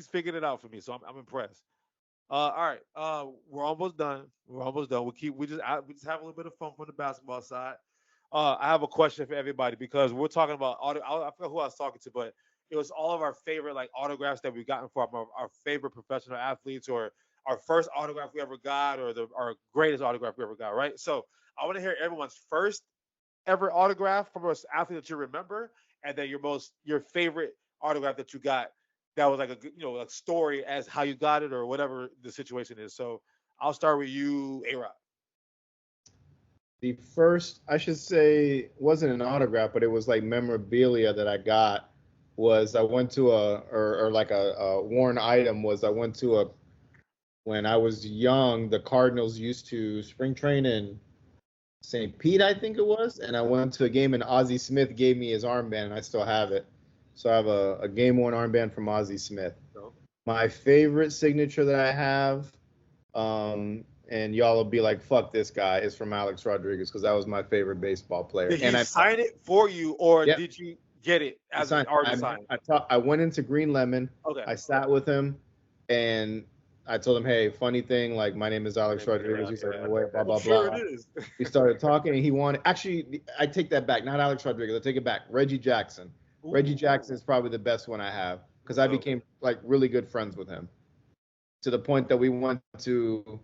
figured it out for me, so I'm impressed. All right, we're almost done. We just have a little bit of fun from the basketball side. I have a question for everybody because we're talking about I forgot who I was talking to, but it was all of our favorite autographs that we've gotten from our favorite professional athletes or our first autograph we ever got or our greatest autograph we ever got, right? So I want to hear everyone's first ever autograph from an athlete that you remember, and then your favorite autograph that you got that was like a a story as how you got it or whatever the situation is. So I'll start with you, A-Rod. The first, I should say, wasn't an autograph, but it was like memorabilia that I got. Was I went to or like a worn item was I went to a when I was young, the Cardinals used to spring train in St. Pete, I think it was, and I went to a game and Ozzie Smith gave me his armband, and I still have it. So I have a game worn armband from Ozzie Smith. So, My favorite signature that I have, and y'all will be like, "Fuck this guy," is from Alex Rodriguez because that was my favorite baseball player. did And he I sign it for you, or Yep. did you get it as signed, an already signed? I went into Green Lemon. Okay. I sat with him, and I told him, "Hey, funny thing, like my name is Alex Rodriguez." He's like, "No way," blah blah Sure blah. it is. We started talking, and he wanted. Actually, I take that back. Not Alex Rodriguez. I take it back. Reggie Jackson. Reggie Jackson is probably the best one I have because I became like really good friends with him to the point that we went to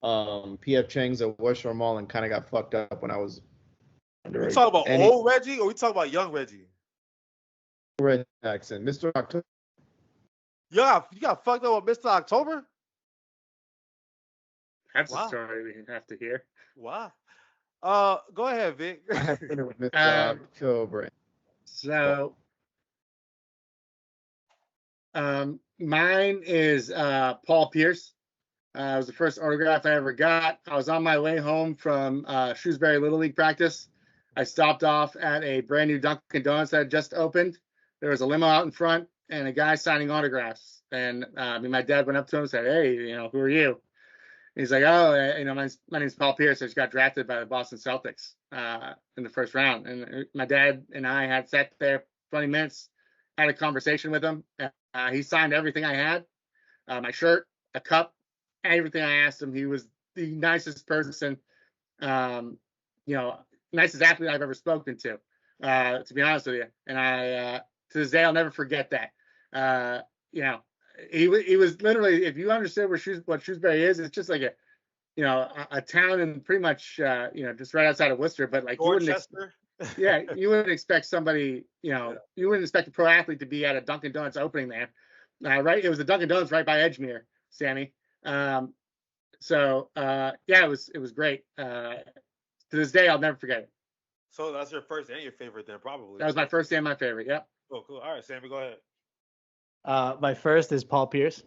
PF Chang's at West Shore Mall and kind of got fucked up when I was underage. We talking about old Reggie, or we talking about young Reggie? Reggie Jackson, Mr. October. Yeah, you got fucked up with Mr. October? That's Wow. a story we have to hear. Wow. Go ahead, Vic. I had dinner with Mr. October. So, mine is Paul Pierce. It was the first autograph I ever got. I was on my way home from Shrewsbury Little League practice. I stopped off at a brand new Dunkin' Donuts that had just opened. There was a limo out in front and a guy signing autographs. And my dad went up to him and said, "Hey, who are you?" And he's like, "Oh, my name's Paul Pierce. I just got drafted by the Boston Celtics in the first round." And my dad and I had sat there 20 minutes, had a conversation with him. He signed everything I had, my shirt, a cup, everything I asked him. He was the nicest person, nicest athlete I've ever spoken to be honest with you. And I, to this day, I'll never forget that. He was literally, if you understood what Shrewsbury is, it's just like a town and pretty much, just right outside of Worcester, but like Dorchester. you wouldn't expect somebody, you wouldn't expect a pro athlete to be at a Dunkin' Donuts opening there. Right. It was the Dunkin' Donuts right by Edgemere, Sammy. It was great. To this day, I'll never forget it. So that's your first and your favorite then, probably. That was my first and my favorite. Yep. Oh, cool. All right, Sammy, go ahead. My first is Paul Pierce.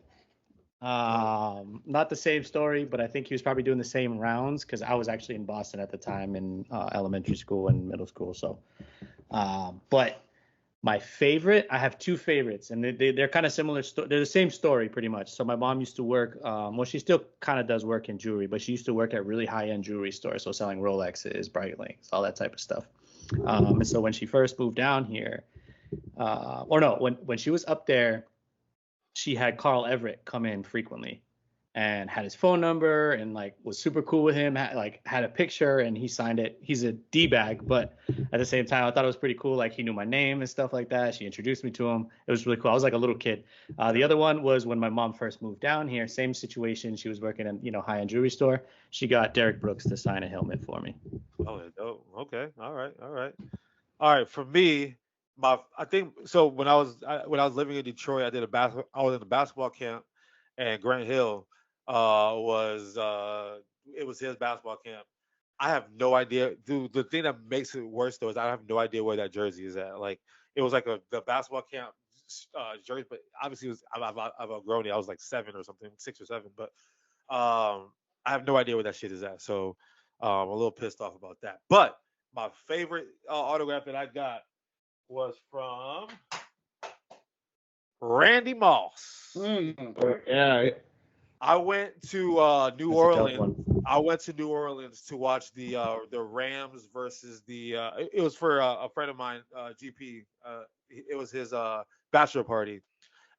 Not the same story, but I think he was probably doing the same rounds because I was actually in Boston at the time in elementary school and middle school. So, but my favorite, I have two favorites, and they're kind of similar. They're the same story pretty much. So my mom used to work, she still kind of does work in jewelry, but she used to work at really high-end jewelry stores, so selling Rolexes, Breitlings, all that type of stuff. And so when she first moved down here, when she was up there, she had Carl Everett come in frequently and had his phone number and like was super cool with him, had a picture and he signed it. He's a D-bag, but at the same time, I thought it was pretty cool. Like he knew my name and stuff like that. She introduced me to him. It was really cool. I was like a little kid. The other one was when my mom first moved down here, same situation. She was working in, high-end jewelry store. She got Derek Brooks to sign a helmet for me. Oh, okay. All right. For me, I think so. When I was living in Detroit, I was in a basketball camp, and Grant Hill it was his basketball camp. I have no idea. Dude, the thing that makes it worse though is I have no idea where that jersey is at. Like it was like the basketball camp jersey, but obviously I've outgrown it. I was like 7 or something, 6 or 7, but I have no idea where that shit is at. So I'm a little pissed off about that. But my favorite autograph that I got was from Randy Moss. Yeah. I went to New Orleans. I went to New Orleans to watch the Rams versus the. It was for a friend of mine, GP. It was his bachelor party,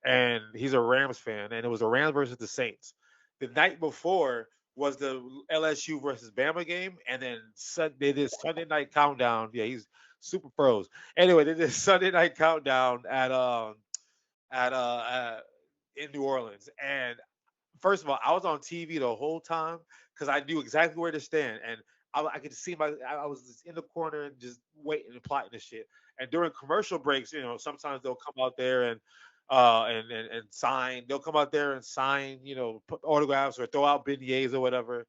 and he's a Rams fan, and it was the Rams versus the Saints. The night before was the LSU versus Bama game, and then they did Sunday night countdown. Yeah, he's super pros. Anyway, they did Sunday night countdown at in New Orleans, and first of all, I was on TV the whole time because I knew exactly where to stand, and I could see I was just in the corner and just waiting and plotting this shit. And during commercial breaks, sometimes they'll come out there and sign. They'll come out there and sign, put autographs or throw out beignets or whatever.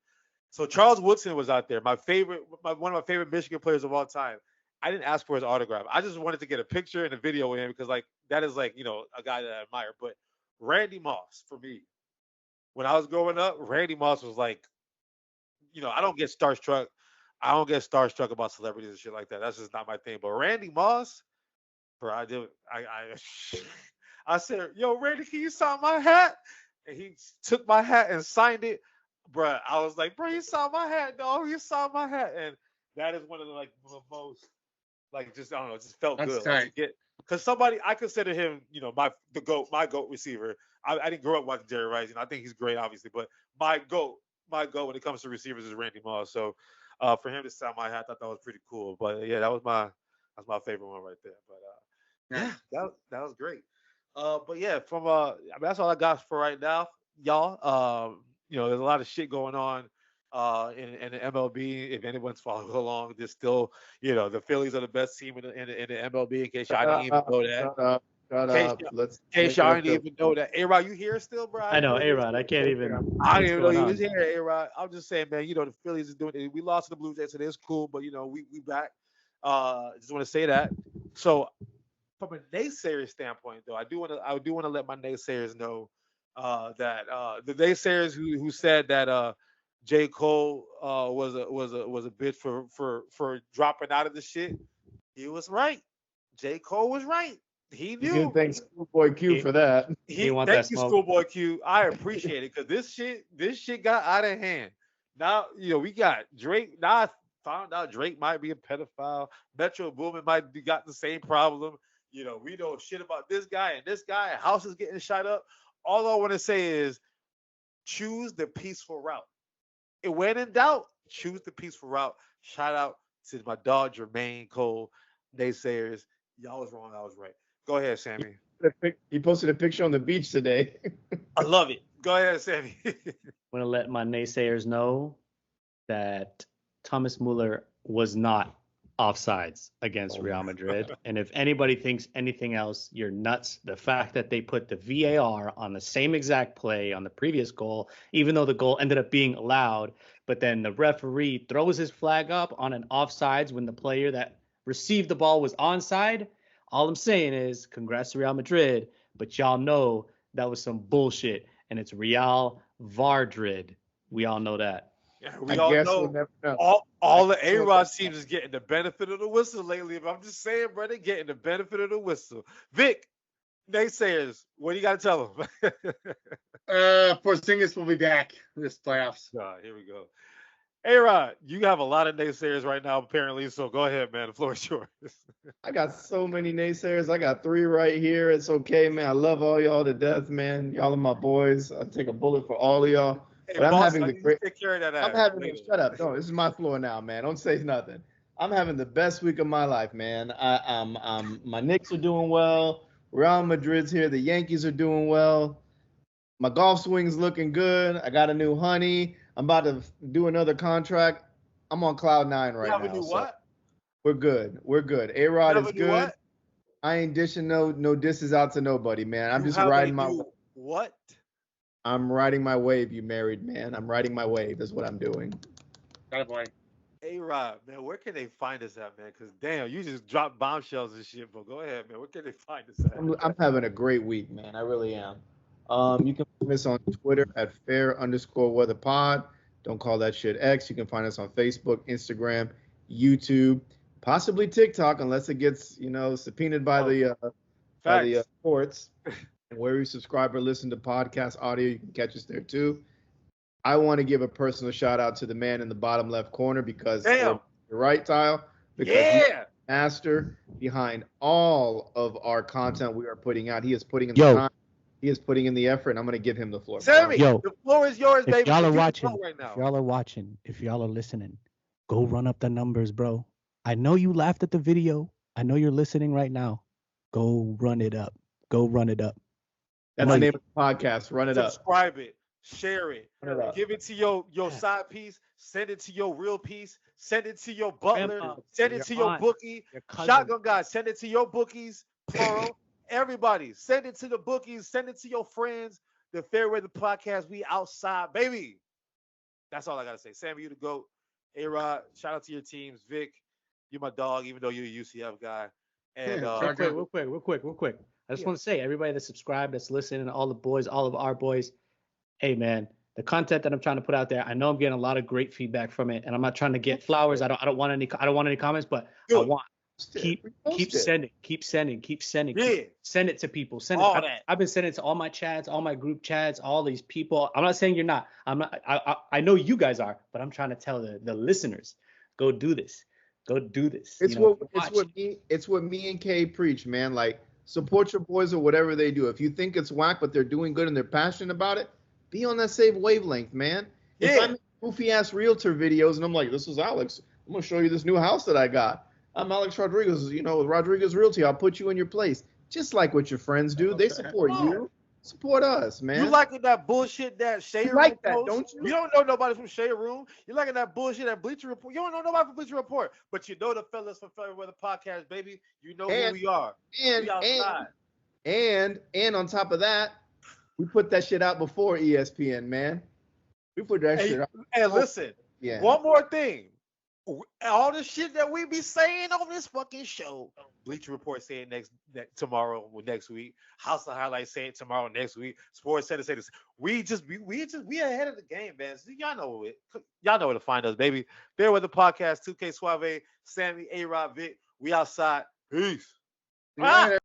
So Charles Woodson was out there, one of my favorite Michigan players of all time. I didn't ask for his autograph. I just wanted to get a picture and a video with him because that is a guy that I admire. But Randy Moss, for me, when I was growing up, Randy Moss was I don't get starstruck. I don't get starstruck about celebrities and shit like that. That's just not my thing. But Randy Moss, bro, I said, yo, Randy, can you sign my hat? And he took my hat and signed it. Bro, I was like, bro, you signed my hat, dog. You signed my hat. And that is one of the most just I don't know, it just felt That's good. Because somebody I consider him, my GOAT receiver. I didn't grow up watching Jerry Rice. I think he's great, obviously, but my GOAT when it comes to receivers is Randy Moss. So for him to sign my hat, I thought that was pretty cool. But yeah, that's my favorite one right there. But yeah, that was great. But yeah, that's all I got for right now, y'all. There's a lot of shit going on in the MLB. If anyone's following along, there's still, the Phillies are the best team in the MLB. In case y'all didn't even know that. Shut up. In case y'all didn't even know that. A-Rod, you here still, bro? I know, A-Rod. I can't even. I didn't even know you was here, A-Rod. I'm just saying, man. The Phillies is doing it. We lost to the Blue Jays, so it's cool. But we back. Just want to say that. So, from a naysayer standpoint, though, I do want to let my naysayers know that the naysayers who said that J. Cole was a bitch for dropping out of the shit, he was right. J. Cole was right. He knew. You can thank Schoolboy Q for that. Thank you, Schoolboy Q. I appreciate it because this shit got out of hand. Now we got Drake. Now I found out Drake might be a pedophile. Metro Boomin might be got the same problem. We know shit about this guy and this guy. House is getting shot up. All I want to say is choose the peaceful route. And when in doubt, choose the peaceful route. Shout out to my dog Jermaine Cole. Naysayers, y'all was wrong. I was right. Go ahead, Sammy. He posted a picture on the beach today. I love it. Go ahead, Sammy. I want to let my naysayers know that Thomas Muller was not offsides against Real Madrid. And if anybody thinks anything else, you're nuts. The fact that they put the VAR on the same exact play on the previous goal, even though the goal ended up being allowed, but then the referee throws his flag up on an offsides when the player that received the ball was onside. All I'm saying is congrats to Real Madrid, but y'all know that was some bullshit, and it's Real Vardrid. We all know that. Yeah, we all know. All the A-Rod teams is getting the benefit of the whistle lately. But I'm just saying, bro, they're getting the benefit of the whistle. Vic, naysayers, what do you got to tell them? Porzingis will be back this playoffs. Here we go. A-Rod, you have a lot of naysayers right now, apparently. So go ahead, man. The floor is yours. I got so many naysayers. I got 3 right here. It's okay, man. I love all y'all to death, man. Y'all are my boys. I take a bullet for all of y'all. Hey, but boss, I'm having the great. Take care of that Shut up. No, this is my floor now, man. Don't say nothing. I'm having the best week of my life, man. My Knicks are doing well. Real Madrid's here. The Yankees are doing well. My golf swing's looking good. I got a new honey. I'm about to do another contract. I'm on cloud 9 right now. You have a new what? We're good. A-Rod is good. What? I ain't dishing no disses out to nobody, man. I'm just riding my. What? I'm riding my wave, you married man. I'm riding my wave is what I'm doing. Got it, boy. A-Rod, man, where can they find us at, man? Because, damn, you just dropped bombshells and shit, but go ahead, man. Where can they find us at? I'm having a great week, man. I really am. You can find us on Twitter at fair_weatherpod. Don't call that shit X. You can find us on Facebook, Instagram, YouTube, possibly TikTok, unless it gets, subpoenaed by the courts. And where you subscribe or listen to podcast audio, you can catch us there too. I want to give a personal shout out to the man in the bottom left corner because you're right, Tile. Because he's the master behind all of our content we are putting out. He is putting in the time. He is putting in the effort, and I'm going to give him the floor. Sammy, the floor is yours, baby. If y'all are watching, if y'all are listening, go run up the numbers, bro. I know you laughed at the video. I know you're listening right now. Go run it up. That's the name of the podcast. Run it up. Subscribe it. Share it. Give it to your side piece. Send it to your real piece. Send it to your butler. Grandpa, Send it your to your aunt, bookie. your cousin. Shotgun guy. Send it to your bookies. Plural. Everybody. Send it to the bookies. Send it to your friends. The Fair Weather Podcast. We outside, baby. That's all I gotta say. Sammy, you the GOAT. A-Rod, shout out to your teams. Vic, you're my dog, even though you're a UCF guy. And Real quick. I just want to say, everybody that's subscribed, that's listening, all the boys, all of our boys, hey man, the content that I'm trying to put out there, I know I'm getting a lot of great feedback from it, and I'm not trying to get flowers. I don't want any comments, but I want keep sending. Yeah. Send it to people. That. I've been sending it to all my chats, all my group chats, all these people. I'm not saying you're not. I know you guys are, but I'm trying to tell the listeners, go do this. It's what me and Kay preach, man. Like, support your boys or whatever they do. If you think it's whack, but they're doing good and they're passionate about it, be on that same wavelength, man. Yeah. If I make goofy ass realtor videos and I'm like, this is Alex, I'm gonna show you this new house that I got. I'm Alex Rodriguez, with Rodriguez Realty. I'll put you in your place. Just like what your friends do. They support you. Support us, man. You liking that bullshit that Shade Room like that, post? don't you? You don't know nobody from Shade Room. You liking that bullshit that Bleacher Report? You don't know nobody from Bleacher Report, but you know the fellas from Fair Weather Podcast, baby. You know who we are. We outside. And on top of that, we put that shit out before ESPN, man. We put that shit out. And listen, one more thing. All the shit that we be saying on this fucking show, Bleacher Report saying next week. House of Highlights saying tomorrow, next week. Sports Center say this. We ahead of the game, man. So y'all know it. Y'all know where to find us, baby. Fair Weather Podcast, 2K Suave, Sammy, A-Rod, Vic. We outside. Peace.